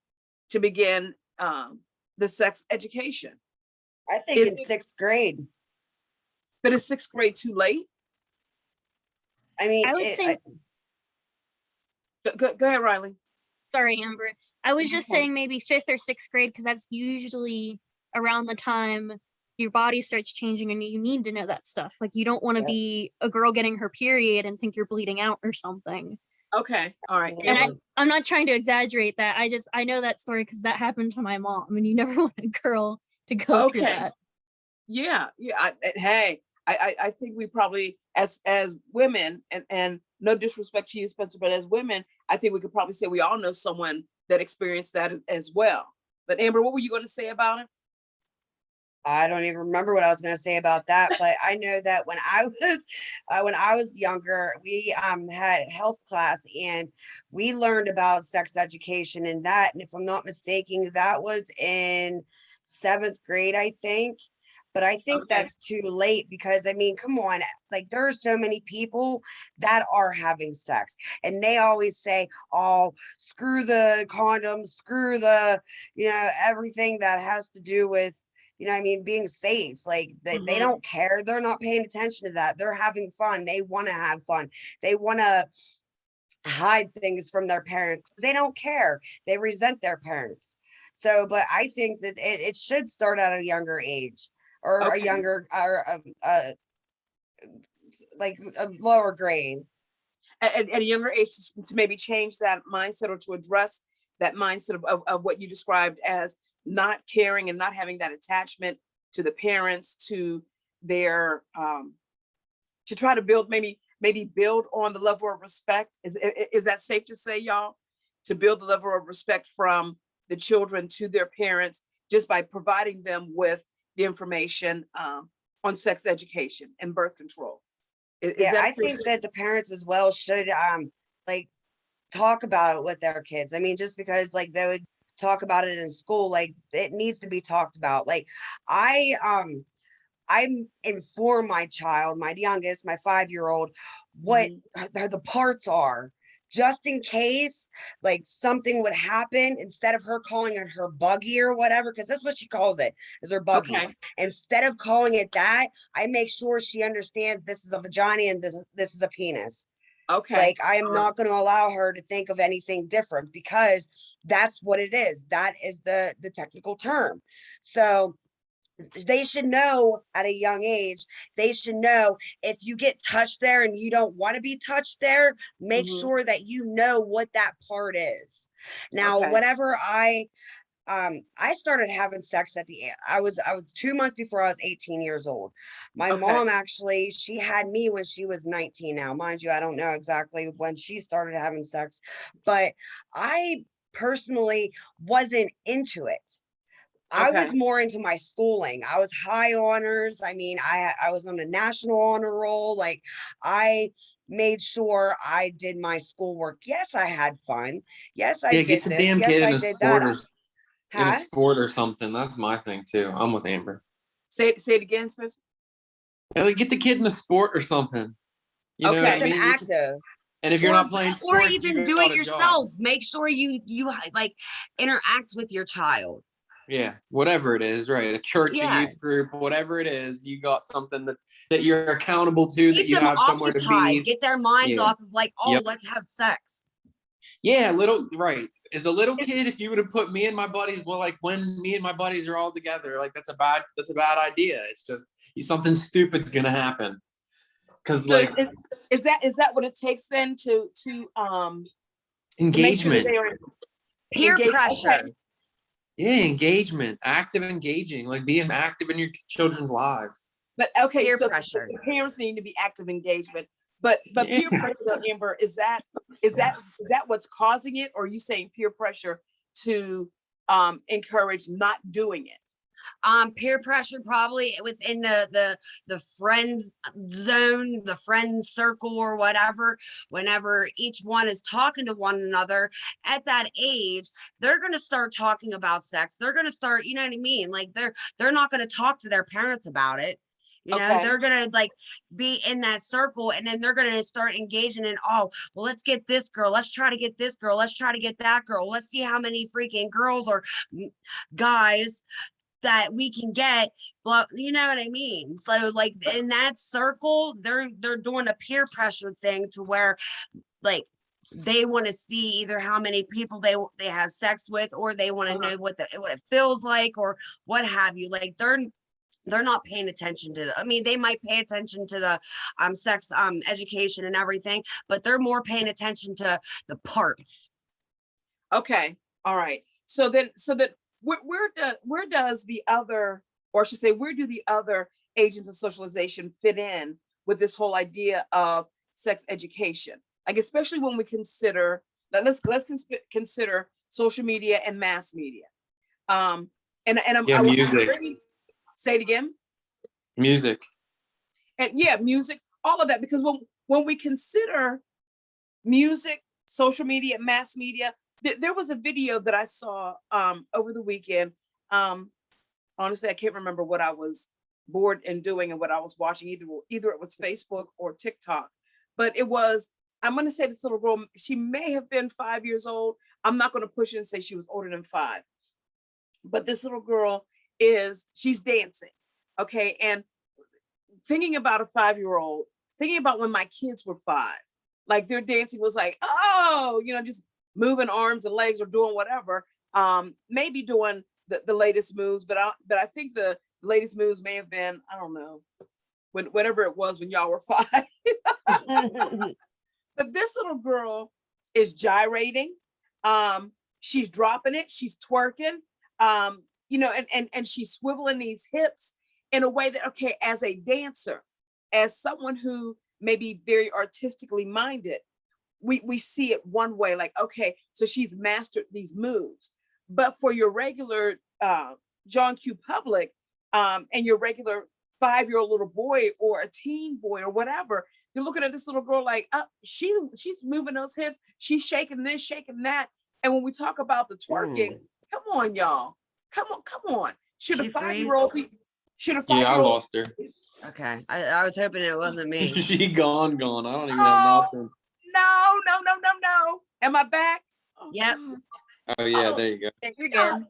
to begin the sex education? I think in 6th grade. But is 6th grade too late? I mean, I would say, go ahead, Riley. Sorry, Amber. I was just Okay. saying maybe 5th or 6th grade, because that's usually around the time your body starts changing and you need to know that stuff. Like, you don't want to Yep. be a girl getting her period and think you're bleeding out or something. Okay, all right. And I'm not trying to exaggerate that. I know that story because that happened to my mom, and you never want a girl to go through that. Yeah. Hey, I think we probably, as women, and no disrespect to you, Spencer, but as women, I think we could probably say we all know someone that experienced that as well. But Amber, what were you going to say about it? I don't even remember what I was going to say about that, but I know that when I was younger, we had health class, and we learned about sex education and that. And if I'm not mistaken, that was in 7th grade, I think. But I think that's too late, because I mean, come on, like there are so many people that are having sex, and they always say, oh, screw the condoms, screw the, everything that has to do with, I mean, being safe. Like they don't care. They're not paying attention to that. They're having fun. They want to have fun. They want to hide things from their parents. They don't care. They resent their parents. So, but I think that it should start at a younger age, or a younger, or like a lower grade. At a younger age, to maybe change that mindset, or to address that mindset of what you described as not caring and not having that attachment to the parents, to their to try to build maybe build on the level of respect. Is that safe to say, y'all? to build the level of respect from the children to their parents just by providing them with the information on sex education and birth control. Is Yeah, that I think that the parents as well should like talk about it with their kids. I mean, just because like they would talk about it in school, like it needs to be talked about. Like I inform my child, my youngest, my 5-year-old, what the parts are, just in case like something would happen, instead of her calling it her buggy or whatever, because that's what she calls it, is her buggy. Okay. Instead of calling it that, I make sure she understands this is a vagina and this is a penis. Okay. Like, I am not going to allow her to think of anything different, because that's what it is. That is the technical term. So they should know at a young age, they should know if you get touched there and you don't want to be touched there, make sure that you know what that part is. Now, Okay. whenever I started having sex I was 2 months before I was 18 years old. My mom actually, she had me when she was 19. Now, mind you, I don't know exactly when she started having sex, but I personally wasn't into it. I was more into my schooling. I was high honors. I mean, I was on a national honor roll. Like, I made sure I did my schoolwork. Yes, I had fun. Yes, I Yeah, did get the this. damn Yes, kid in I a did that. Huh? sport or something. That's my thing too. I'm with Amber. Say it again, Spencer. Yeah, like, get the kid in a sport or something. You know what I Something mean? active. And if you're not playing Or sports, even you do got it a job. yourself. Make sure you like interact with your child. Yeah, whatever it is, right? A church, a Yeah. youth group, whatever it is, you got something that you're accountable to, that Keep you them have somewhere to occupied. be. Get their minds Yeah. off of like, oh, Yep. let's have sex. Yeah, right. As a little kid, if you would have put me and my buddies, well, like when me and my buddies are all together, like that's a bad idea. It's just something stupid's gonna happen. Cause So like is that what it takes then to make sure that engagement. they are Peer engaged? pressure. Okay. Yeah, engagement, active engaging, like being active in your children's lives. But okay, Peer so pressure. the parents need to be active engagement. But peer pressure, though, Amber, is that what's causing it, or are you saying peer pressure to encourage not doing it? Peer pressure probably within the friends zone, the friend circle or whatever. Whenever each one is talking to one another at that age, they're going to start talking about sex. They're going to start, you know what I mean? Like they're not going to talk to their parents about it. You know, they're going to like be in that circle, and then they're going to start engaging in, oh, well, let's get this girl. Let's try to get this girl. Let's try to get that girl. Let's see how many freaking girls or guys that we can get. Well, you know what I mean? So like in that circle, they're doing a peer pressure thing to where like they want to see either how many people they have sex with, or they want to know what it feels like, or what have you. Like they're not paying attention to I mean, they might pay attention to the sex education and everything, but they're more paying attention to the parts. Okay. All right. So that where does the other, or I should say, where do the other agents of socialization fit in with this whole idea of sex education? Like, especially when we consider, let's consider social media and mass media. And Yeah, music. Say it again. Music. And yeah, music, all of that, because when we consider music, social media, mass media, there was a video that I saw over the weekend. Honestly, I can't remember what I was bored and doing and what I was watching. Either it was Facebook or TikTok, but it was, I'm going to say this little girl, she may have been 5 years old. I'm not going to push it and say she was older than 5, but this little girl she's dancing. Okay. And thinking about a 5-year-old, thinking about when my kids were 5, like their dancing was like, oh, just moving arms and legs or doing whatever, maybe doing the latest moves, but I think the latest moves may have been, I don't know, whenever it was when y'all were 5. But this little girl is gyrating. She's dropping it. She's twerking. And she's swiveling these hips in a way that, okay, as a dancer, as someone who may be very artistically minded, we see it one way, like, okay, so she's mastered these moves. But for your regular John Q. Public, and your regular 5-year-old little boy or a teen boy or whatever, you're looking at this little girl like, she's moving those hips, she's shaking this, shaking that. And when we talk about the twerking, come on, y'all. Come on. Should a She 5-year-old be, should a 5-year-old? Yeah, I lost her. Okay. I was hoping it wasn't me. She gone. I don't even have nothing. No. Am I back? Oh, yep. God. Oh yeah, there you go. You're good.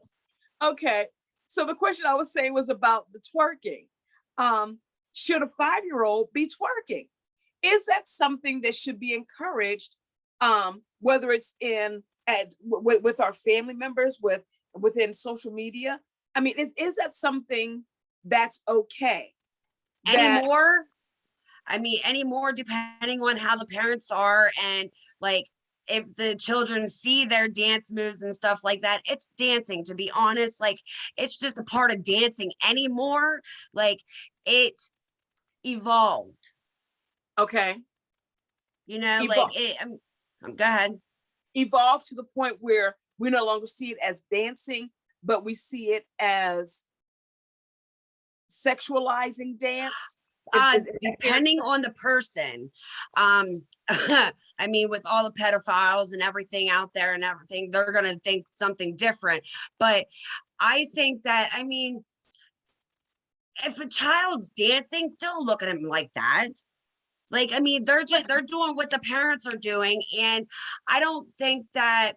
Okay. So the question I was saying was about the twerking. Should a 5-year-old be twerking? Is that something that should be encouraged? Whether it's with our family members, within social media. I mean, is that something that's okay? Anymore? I mean, anymore, depending on how the parents are, and like if the children see their dance moves and stuff like that, it's dancing, to be honest. Like, it's just a part of dancing anymore. Like, it evolved. Okay. You know, like it, go ahead. Evolved to the point where we no longer see it as dancing, but we see it as sexualizing dance. Depending on the person. I mean, with all the pedophiles and everything out there and everything, they're gonna think something different. But I think that, I mean, if a child's dancing, don't look at him like that. Like, I mean, they're doing what the parents are doing, and I don't think that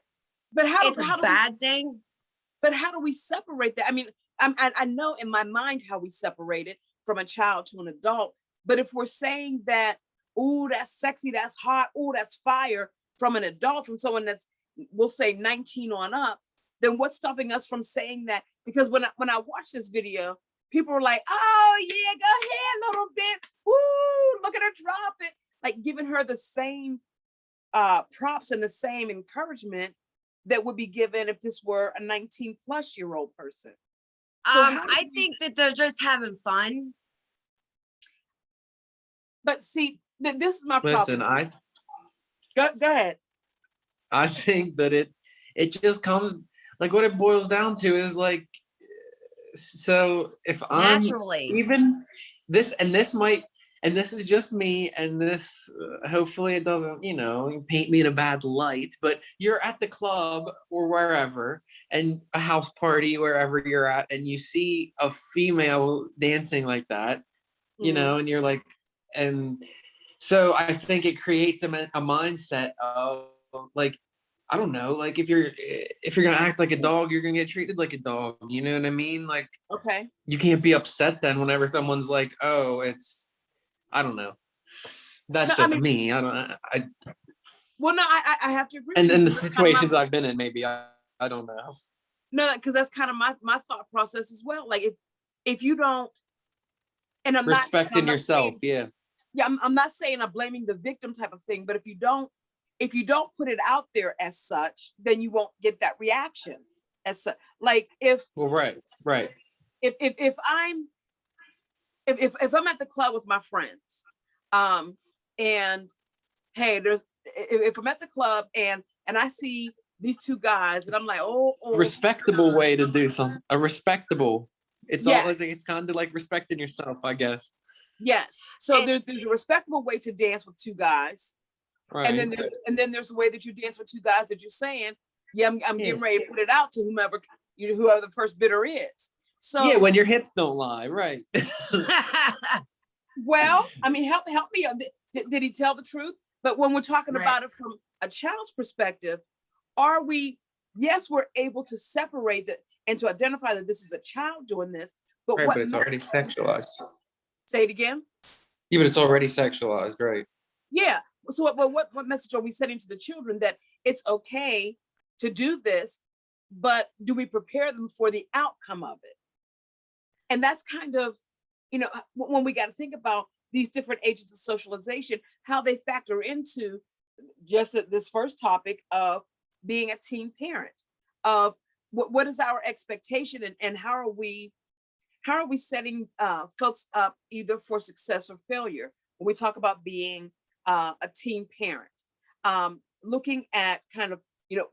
it's a bad thing. But how do we separate that? I mean, I know in my mind how we separate it from a child to an adult. But if we're saying that, ooh, that's sexy, that's hot, ooh, that's fire, from an adult, from someone that's, we'll say 19 on up, then what's stopping us from saying that? Because when I watched this video, people were like, oh yeah, go ahead, little bit. Woo, look at her drop it. Like giving her the same props and the same encouragement that would be given if this were a 19-plus-year-old person. So I think that they're just having fun. But see, this is my Listen, problem. Go ahead. I think that it just comes, like, what it boils down to is like, so if naturally, I'm even this, and this might, and this is just me, and this hopefully it doesn't, paint me in a bad light, but you're at the club or wherever, and a house party, wherever you're at, and you see a female dancing like that, and you're like, and so I think it creates a mindset of like, I don't know, like if you're gonna act like a dog, you're gonna get treated like a dog. You know what I mean? Like, okay, you can't be upset then whenever someone's like, oh, it's, I don't know. That's just me. I don't. Well, no, I have to agree. And in the situations I've been in, maybe I don't know. No, because that's kind of my thought process as well. Like if you don't, and I'm respecting not yourself, saying, I'm not saying I'm blaming the victim type of thing, but if you don't put it out there as such, then you won't get that reaction as such. Like right. If I'm at the club with my friends, and hey, if I'm at the club and I see these two guys and I'm like, oh, respectable way to do something. A respectable. It's yes. It's kind of like respecting yourself, I guess. Yes. So there's a respectable way to dance with two guys. Right. And then there's a way that you dance with two guys that you're saying, yeah, I'm getting ready to put it out to whoever the first bidder is. So yeah, when your hips don't lie, right? Well, I mean, help me. Did he tell the truth? But when we're talking about it from a child's perspective, are we? Yes, we're able to separate that and to identify that this is a child doing this. But right, but it's already sexualized. Say it again. Yeah, but it's already sexualized, right? Yeah. So what message are we sending to the children, that it's okay to do this, but do we prepare them for the outcome of it? And that's kind of, when we got to think about these different agents of socialization, how they factor into just this first topic of being a teen parent, of what is our expectation, and how are we setting folks up either for success or failure when we talk about being a teen parent. looking at kind of,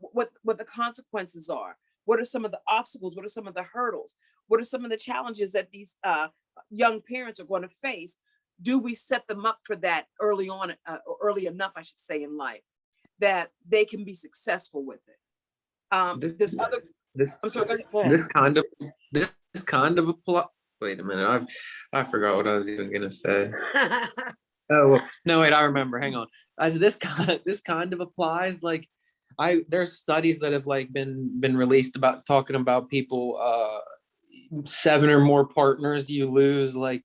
what the consequences are. What are some of the obstacles? What are some of the hurdles? What are some of the challenges that these young parents are going to face? Do we set them up for that early on, or early enough, I should say, in life, that they can be successful with it? This I'm sorry, go ahead. this kind of apply. Wait a minute, I forgot what I was even gonna say. Oh well, no, wait, I remember. Hang on. As this kind of applies, like there's studies that have like been released about talking about people 7 or more partners, you lose like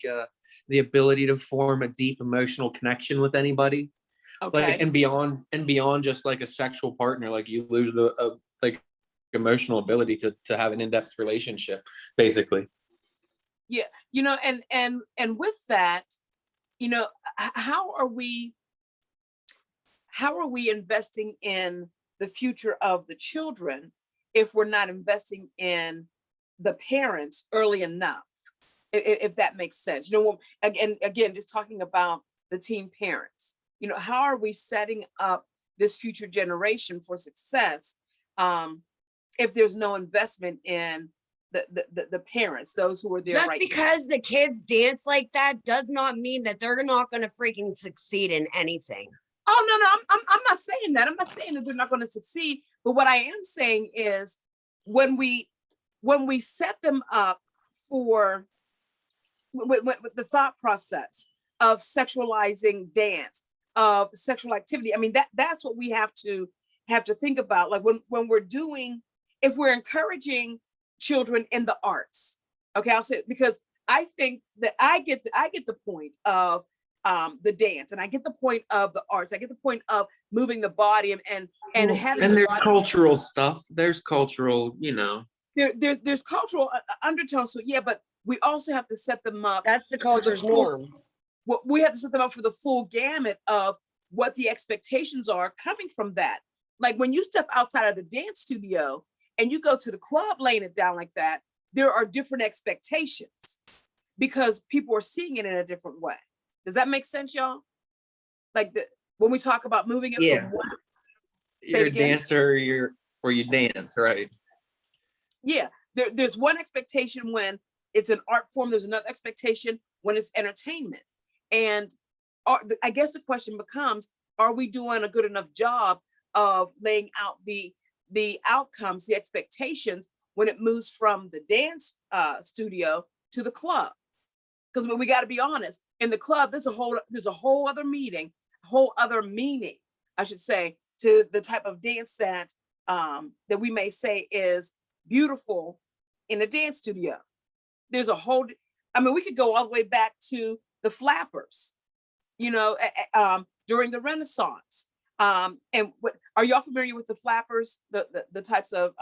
the ability to form a deep emotional connection with anybody. Okay. Like and beyond just like a sexual partner, like you lose the like emotional ability to have an in-depth relationship, basically. Yeah, and with that, how are we investing in the future of the children if we're not investing in the parents early enough? If that makes sense. Again, just talking about the teen parents, how are we setting up this future generation for success if there's no investment in the parents, those who are there Just right because the kids dance like that does not mean that they're not going to freaking succeed in anything. Oh no, I'm not saying that. I'm not saying that they're not going to succeed. But what I am saying is when we set them up for with the thought process of sexualizing dance, of sexual activity. I mean, that's what we have to think about. Like when we're doing, if we're encouraging children in the arts, okay, I'll say it, because I think that I get the point of the dance, and I get the point of the arts. I get the point of moving the body and having. And the there's body. cultural stuff. There's cultural, There's cultural undertones. So yeah, but we also have to set them up. That's the culture's norm. We have to set them up for the full gamut of what the expectations are coming from that. Like when you step outside of the dance studio and you go to the club laying it down like that, there are different expectations because people are seeing it in a different way. Does that make sense, y'all? Like when we talk about moving it from one, you're a dancer, or you dance, right? Yeah, there's one expectation when it's an art form. There's another expectation when it's entertainment. And I guess the question becomes, are we doing a good enough job of laying out the outcomes, the expectations when it moves from the dance studio to the club? Because we got to be honest, in the club, there's a whole other meaning, I should say, to the type of dance that we may say is beautiful in a dance studio. There's a whole, we could go all the way back to the flappers, during the Renaissance. And are y'all familiar with the flappers, the types of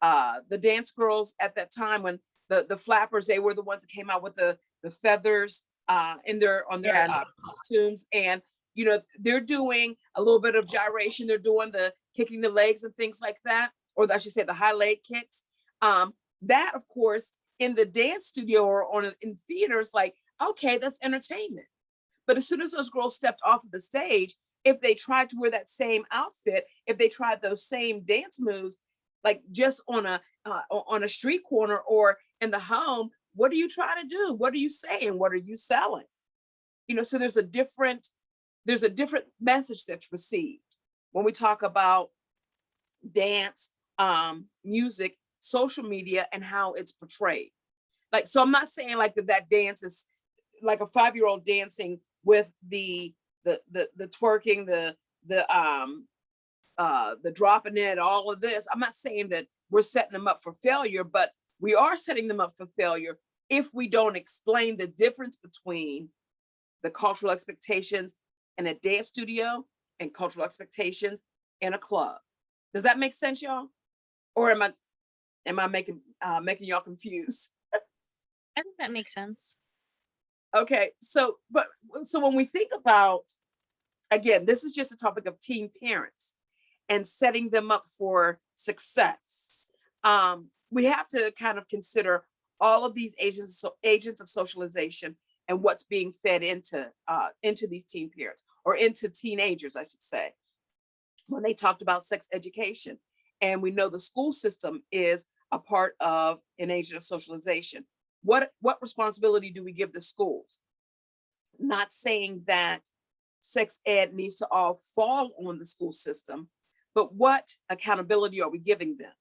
the dance girls at that time when the flappers, they were the ones that came out with the feathers on their costumes, and they're doing a little bit of gyration, they're doing the kicking the legs and things like that, or I should say the high leg kicks. That of course in the dance studio or in theaters, like, okay, that's entertainment. But as soon as those girls stepped off of the stage, if they tried to wear that same outfit, if they tried those same dance moves, like just on a street corner or in the home, what are you trying to do? What are you saying? What are you selling? So there's a different message that's received when we talk about dance, music, social media, and how it's portrayed. Like, so I'm not saying like that dance is like a 5-year-old dancing with the twerking, the dropping it, all of this. I'm not saying that we're setting them up for failure, but we are setting them up for failure if we don't explain the difference between the cultural expectations in a dance studio and cultural expectations in a club. Does that make sense, y'all? Or am I making y'all confused? I think that makes sense. Okay, so when we think about, again, this is just a topic of teen parents and setting them up for success. We have to kind of consider all of these agents of socialization and what's being fed into these teen parents, or into teenagers, I should say. when they talked about sex education. And we know the school system is a part of an agent of socialization. What responsibility do we give the schools? Not saying that sex ed needs to all fall on the school system, but what accountability are we giving them?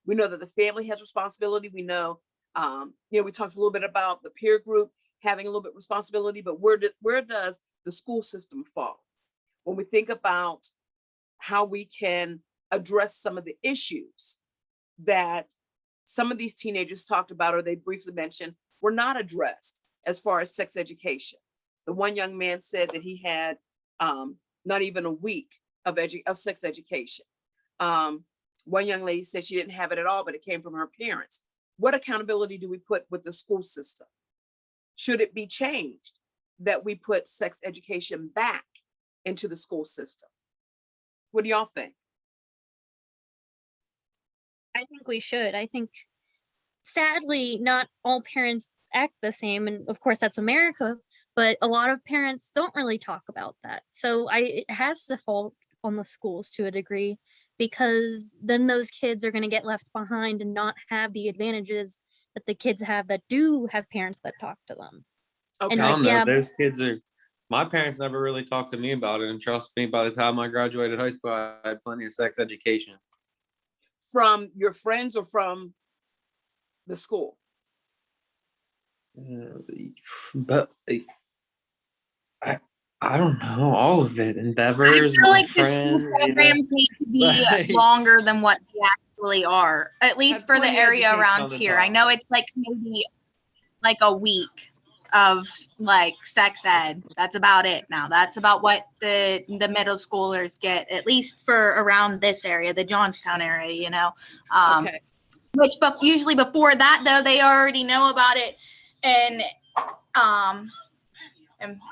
We know that the family has responsibility. We know, we talked a little bit about the peer group having a little bit of responsibility, but where does the school system fall? When we think about how we can address some of the issues that some of these teenagers talked about, or they briefly mentioned, were not addressed as far as sex education. The one young man said that he had not even a week of sex education. One young lady said she didn't have it at all, but it came from her parents. What accountability do we put with the school system? Should it be changed that we put sex education back into the school system? What do y'all think? I think we should. I think, sadly, not all parents act the same. And of course, that's America, but a lot of parents don't really talk about that. So it has to fall on the schools to a degree, because then those kids are going to get left behind and not have the advantages that the kids have that do have parents that talk to them. Okay. And I don't know. yeah, Those kids are. My parents never really talked to me about it, and trust me, by the time I graduated high school, I had plenty of sex education. From your friends or from the school? But I don't know, all of it. I Endeavors, feel my like the friends, school programs need to be Like- longer than what they actually are, at least Had for the plenty of area education around on the here. I top. know it's like maybe like a week of like sex ed. That's about it now. That's about what the middle schoolers get, at least for around this area, the Johnstown area, you know. Okay. Which, but usually before that, though, they already know about it, and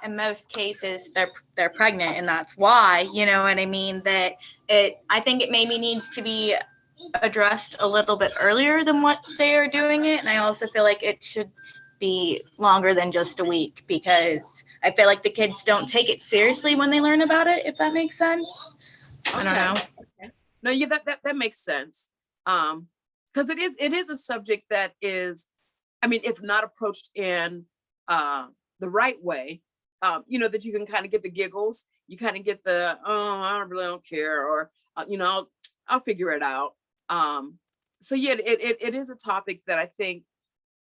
in most cases they're pregnant, and that's why, you know what I mean, that I think it maybe needs to be addressed a little bit earlier than what they are doing it. And I also feel like it should be longer than just a week, because I feel like the kids don't take it seriously when they learn about it, if that makes sense. I don't know. Okay. No, yeah, that makes sense. Because it is a subject that is, I mean, if not approached in the right way, that you can kind of get the giggles, you kind of get the, oh, I really don't care, or I'll figure it out. So yeah, it is a topic that I think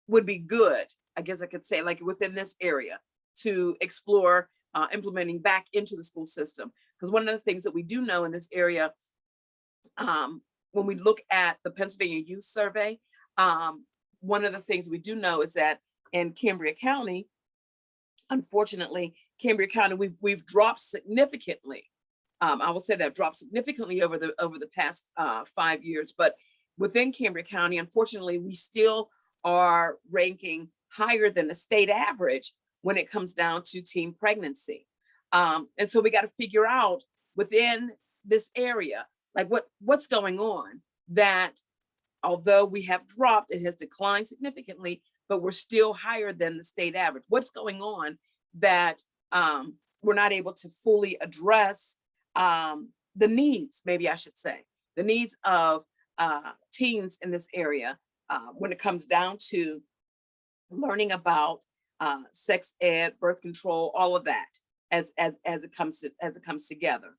would be good, I guess I could say, like within this area, to explore implementing back into the school system. Because one of the things that we do know in this area, when we look at the Pennsylvania Youth Survey, one of the things we do know is that in Cambria County, unfortunately, Cambria County, we've dropped significantly. I will say that dropped significantly over the past 5 years, but within Cambria County, unfortunately, we still are ranking higher than the state average when it comes down to teen pregnancy. And so we got to figure out within this area, like what's going on, that although we have dropped, it has declined significantly, but we're still higher than the state average. What's going on that we're not able to fully address the needs, maybe I should say, the needs of teens in this area when it comes down to learning about sex ed, birth control, all of that as it comes together.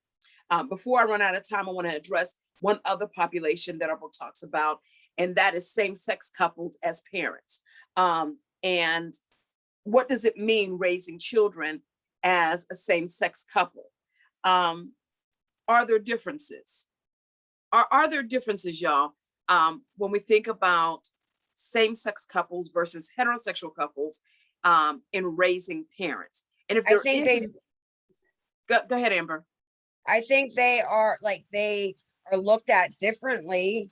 Before I run out of time, I want to address one other population that our book talks about, and that is same-sex couples as parents. And what does it mean raising children as a same-sex couple? Are there differences? Are there differences, y'all, when we think about same-sex couples versus heterosexual couples in raising parents? And if there go ahead, Amber. I think they are looked at differently,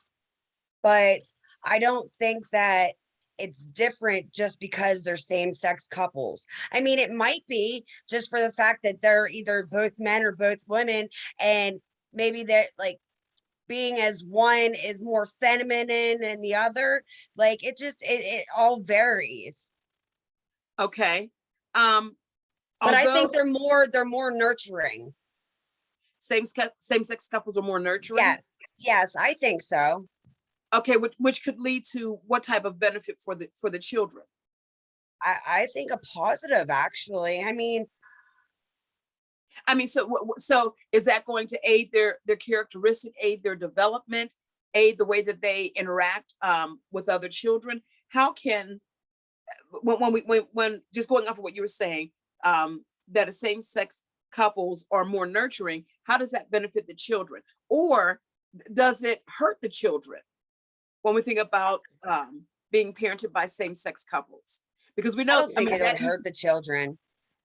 but I don't think that it's different just because they're same-sex couples. I mean, it might be just for the fact that they're either both men or both women, and maybe they're like being as one is more feminine than the other. Like it all varies. Okay. But I think they're more nurturing. same-sex couples are more nurturing? Yes, I think so. Okay, which could lead to what type of benefit for the children? I think a positive, actually. I mean, so is that going to aid their characteristic, aid their development, aid the way that they interact with other children? How can when just going off of what you were saying, that a same-sex couples are more nurturing, how does that benefit the children? Or does it hurt the children when we think about being parented by same-sex couples? Because we I know, don't think it would hurt the children.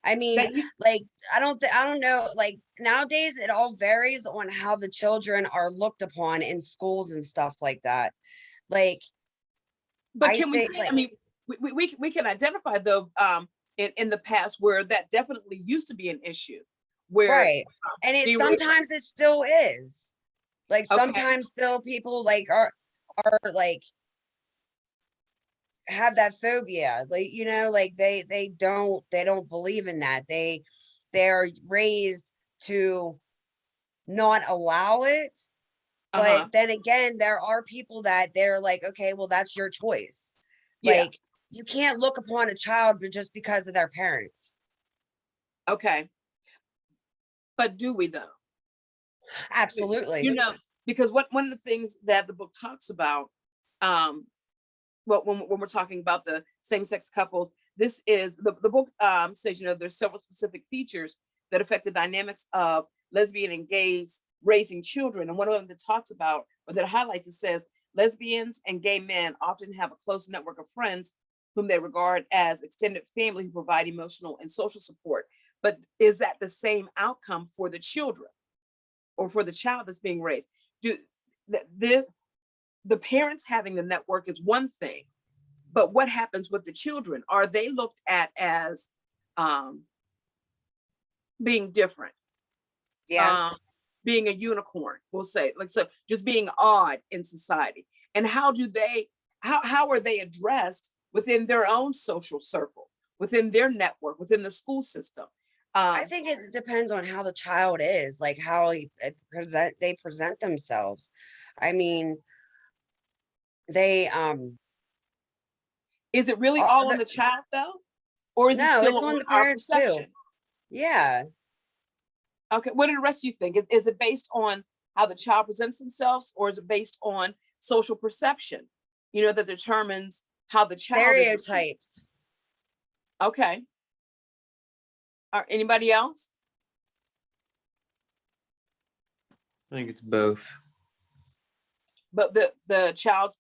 I mean, like, I don't know, like, nowadays it all varies on how the children are looked upon in schools and stuff like that. Like, but I can we think, say, like, I mean, we can identify though, in the past where that definitely used to be an issue. Where right. And it sometimes it still is. Like, Okay. sometimes still people like are like have that phobia, like, you know, like they don't believe in that. They're raised to not allow it. But then again, there are people that they're like, okay, well, that's your choice. Yeah. Like, you can't look upon a child just because of their parents. Okay. But do we though? Absolutely. You know, because one of the things that the book talks about, well, when we're talking about the same-sex couples, this is the book says, you know, there's several specific features that affect the dynamics of lesbian and gays raising children. And one of them that talks about, or that highlights, it says lesbians and gay men often have a close network of friends whom they regard as extended family who provide emotional and social support. But is that the same outcome for the children or for the child that's being raised? The parents having the network is one thing, but what happens with the children? Are they looked at as being different? Yeah. Being a unicorn, we'll say, like, so just being odd in society. And how are they addressed within their own social circle, within their network, within the school system? I think it depends on how the child is, like how they present themselves. I mean, they is it really all on the child though? Or is it still it's on the our parents perception? too. Yeah. Okay, what do the rest of you think? Is it based on how the child presents themselves, or is it based on social perception, you know, that determines how the child is received? Stereotypes. Okay. Anybody else? I think it's both. But the child's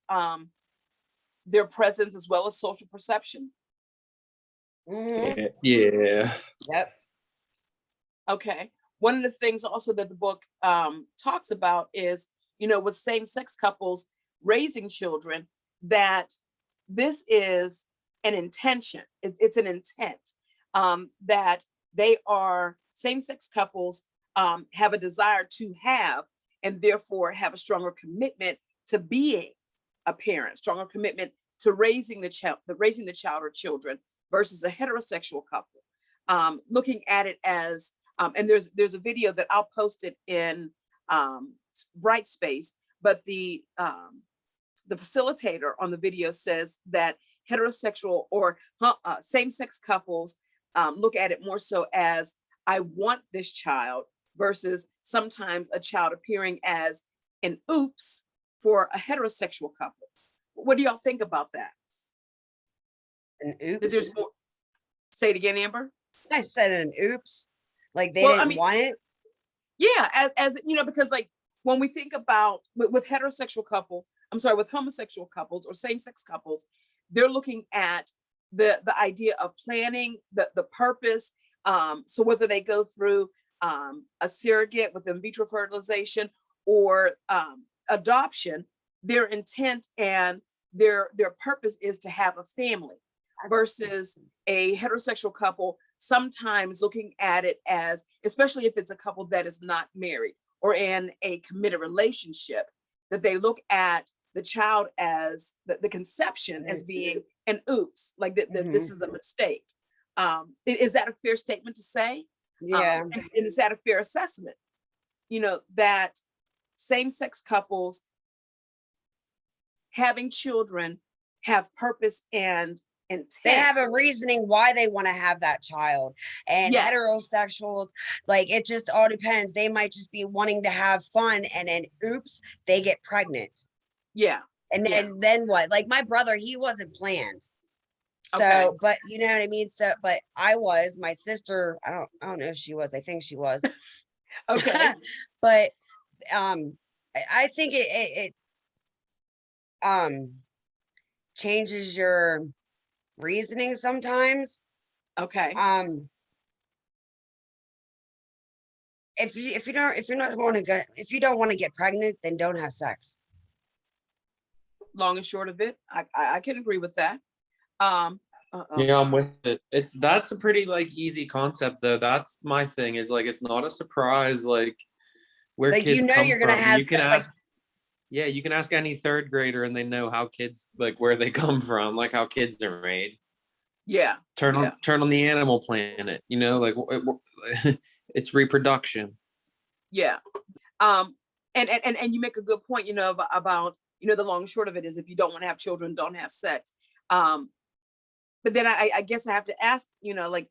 their presence as well as social perception. Mhm. Yeah. Yep. Okay. One of the things also that the book talks about is, you know, with same-sex couples raising children, that this is an intention. It's an intent that they are same-sex couples have a desire to have, and therefore have a stronger commitment to being a parent, stronger commitment to raising the child or children versus a heterosexual couple. Looking at it as, and there's a video that I'll post it in Brightspace, but the facilitator on the video says that heterosexual or same-sex couples look at it more so as, I want this child, versus sometimes a child appearing as an oops for a heterosexual couple. What do y'all think about that? An oops? That there's more, say it again, Amber. I said an oops, like they didn't want it. Yeah, as you know, because like when we think about with heterosexual couples, with homosexual couples or same-sex couples, they're looking at the idea of planning, the purpose. So whether they go through a surrogate with in vitro fertilization or adoption, their intent and their purpose is to have a family, versus a heterosexual couple sometimes looking at it as, especially if it's a couple that is not married or in a committed relationship, that they look at the child as the conception as being an oops, like this is a mistake. Is that a fair statement to say? Yeah. And is that a fair assessment? that same-sex couples having children have purpose and intent. They have a reasoning why they want to have that child. And Yes. heterosexuals, like, it just all depends. They might just be wanting to have fun, and then oops, they get pregnant. Yeah. And then what? Like my brother, he wasn't planned. So, Okay. but you know what I mean? So, but my sister, I don't know if she was, I think she was. Okay. But I think it changes your reasoning sometimes. Okay. If you don't want to get pregnant, then don't have sex. Long and short of it, I can agree with that. Yeah, I'm with it. That's a pretty like easy concept though. That's my thing, is like it's not a surprise like where Like, kids come you're gonna from. have You can sex, like, ask yeah, you can ask any third grader and they know how kids, like where they come from, like how kids are made. Yeah. Turn on the Animal Planet, like it's reproduction. Yeah. And you make a good point, about the long and short of it is, if you don't want to have children, don't have sex. But then I guess I have to ask, like,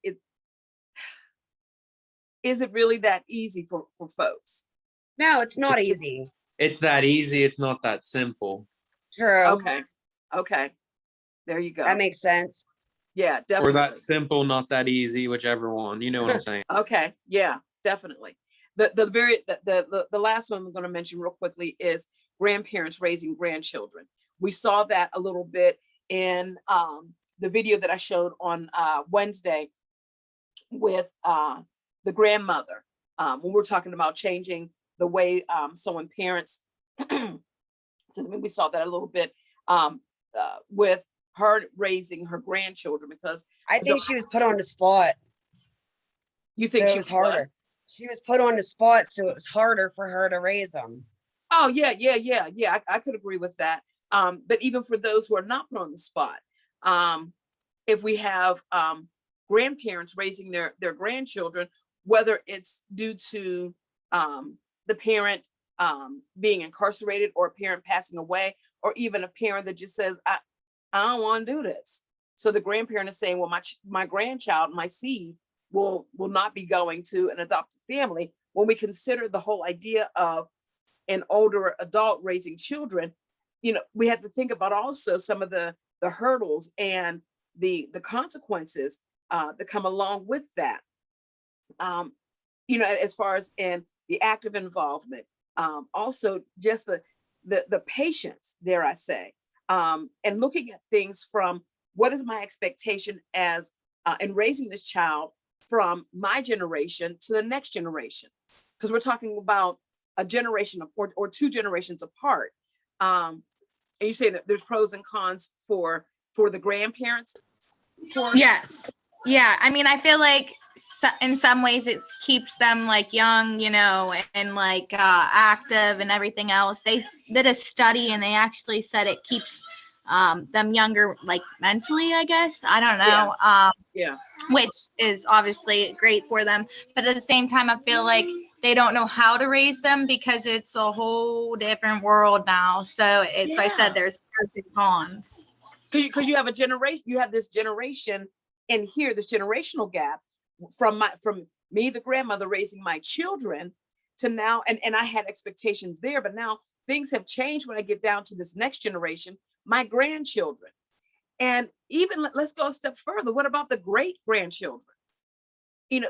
is it really that easy for folks? No, it's not easy. It's that easy. It's not that simple. True. Okay. There you go. That makes sense. Yeah, definitely. Or that simple, not that easy, whichever one. You know what I'm saying? Okay. Yeah, definitely. The last one I'm going to mention real quickly is grandparents raising grandchildren. We saw that a little bit in the video that I showed on Wednesday with the grandmother, when we're talking about changing the way someone parents. We saw that a little bit with her raising her grandchildren, because I think she was put on the spot. You think so she it was was what? harder? She was put on the spot, so it was harder for her to raise them. Oh yeah. I could agree with that. But even for those who are not put on the spot, if we have grandparents raising their grandchildren, whether it's due to the parent being incarcerated, or a parent passing away, or even a parent that just says, I don't want to do this. So the grandparent is saying, well, my grandchild, my seed will not be going to an adopted family. When we consider the whole idea of an older adult raising children, we have to think about also some of the hurdles and the consequences that come along with that. As far as in the active involvement, also just the patience, dare I say, and looking at things from what is my expectation as in raising this child from my generation to the next generation, because we're talking about a generation or two generations apart. And you say that there's pros and cons for the grandparents. Yes. Yeah. I mean, I feel like in some ways it keeps them like young, and like active and everything else. They did a study and they actually said it keeps them younger, like mentally, I guess. I don't know. Yeah. Which is obviously great for them. But at the same time, I feel like they don't know how to raise them because it's a whole different world now. So it's, I said, there's pros and cons. Because you have this generation in here, this generational gap from me, the grandmother, raising my children to now, and I had expectations there, but now things have changed when I get down to this next generation, my grandchildren. And even let's go a step further. What about the great grandchildren?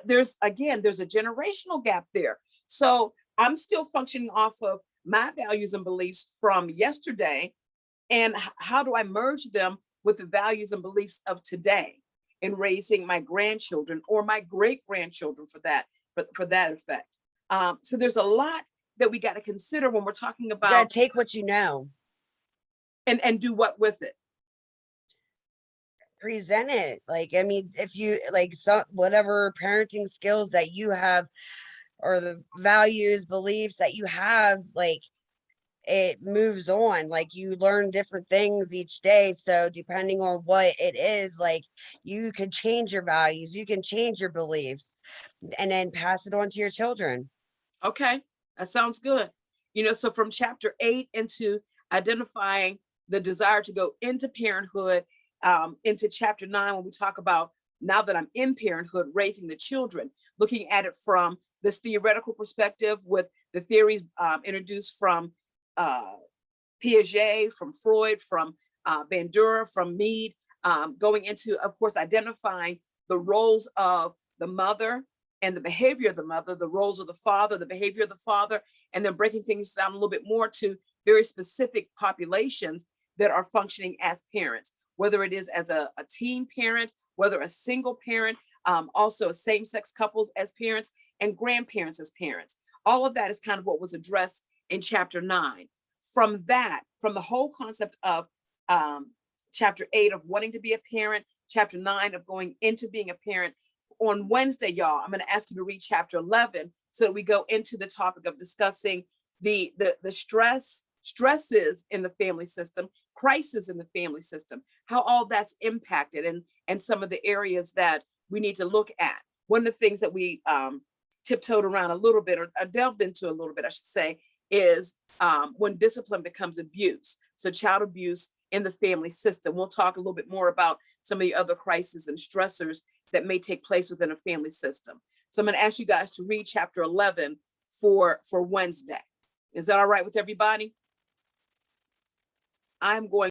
There's a generational gap there. So I'm still functioning off of my values and beliefs from yesterday. And how do I merge them with the values and beliefs of today in raising my grandchildren, or my great grandchildren for that effect? So there's a lot that we got to consider when we're talking about. You gotta take what you know and do what with it. Present it. Like, I mean, if you like whatever parenting skills that you have, or the values, beliefs that you have, like, it moves on. Like, you learn different things each day. So depending on what it is, like, you can change your values, you can change your beliefs, and then pass it on to your children. Okay. That sounds good. You know, so from chapter 8 into identifying the desire to go into parenthood, into chapter 9, when we talk about now that I'm in parenthood, raising the children, looking at it from this theoretical perspective with the theories introduced from Piaget, from Freud, from Bandura, from Mead, going into, of course, identifying the roles of the mother and the behavior of the mother, the roles of the father, the behavior of the father, and then breaking things down a little bit more to very specific populations that are functioning as parents, whether it is as a teen parent, whether a single parent, also same-sex couples as parents, and grandparents as parents. All of that is kind of what was addressed in chapter 9. From that, from the whole concept of chapter 8 of wanting to be a parent, chapter 9 of going into being a parent, on Wednesday, y'all, I'm going to ask you to read chapter 11 so that we go into the topic of discussing the stresses in the family system, crisis in the family system, how all that's impacted, and some of the areas that we need to look at. One of the things that we tiptoed around a little bit, or delved into a little bit, I should say, is when discipline becomes abuse. So child abuse in the family system. We'll talk a little bit more about some of the other crises and stressors that may take place within a family system. So I'm going to ask you guys to read chapter 11 for Wednesday. Is that all right with everybody? I'm going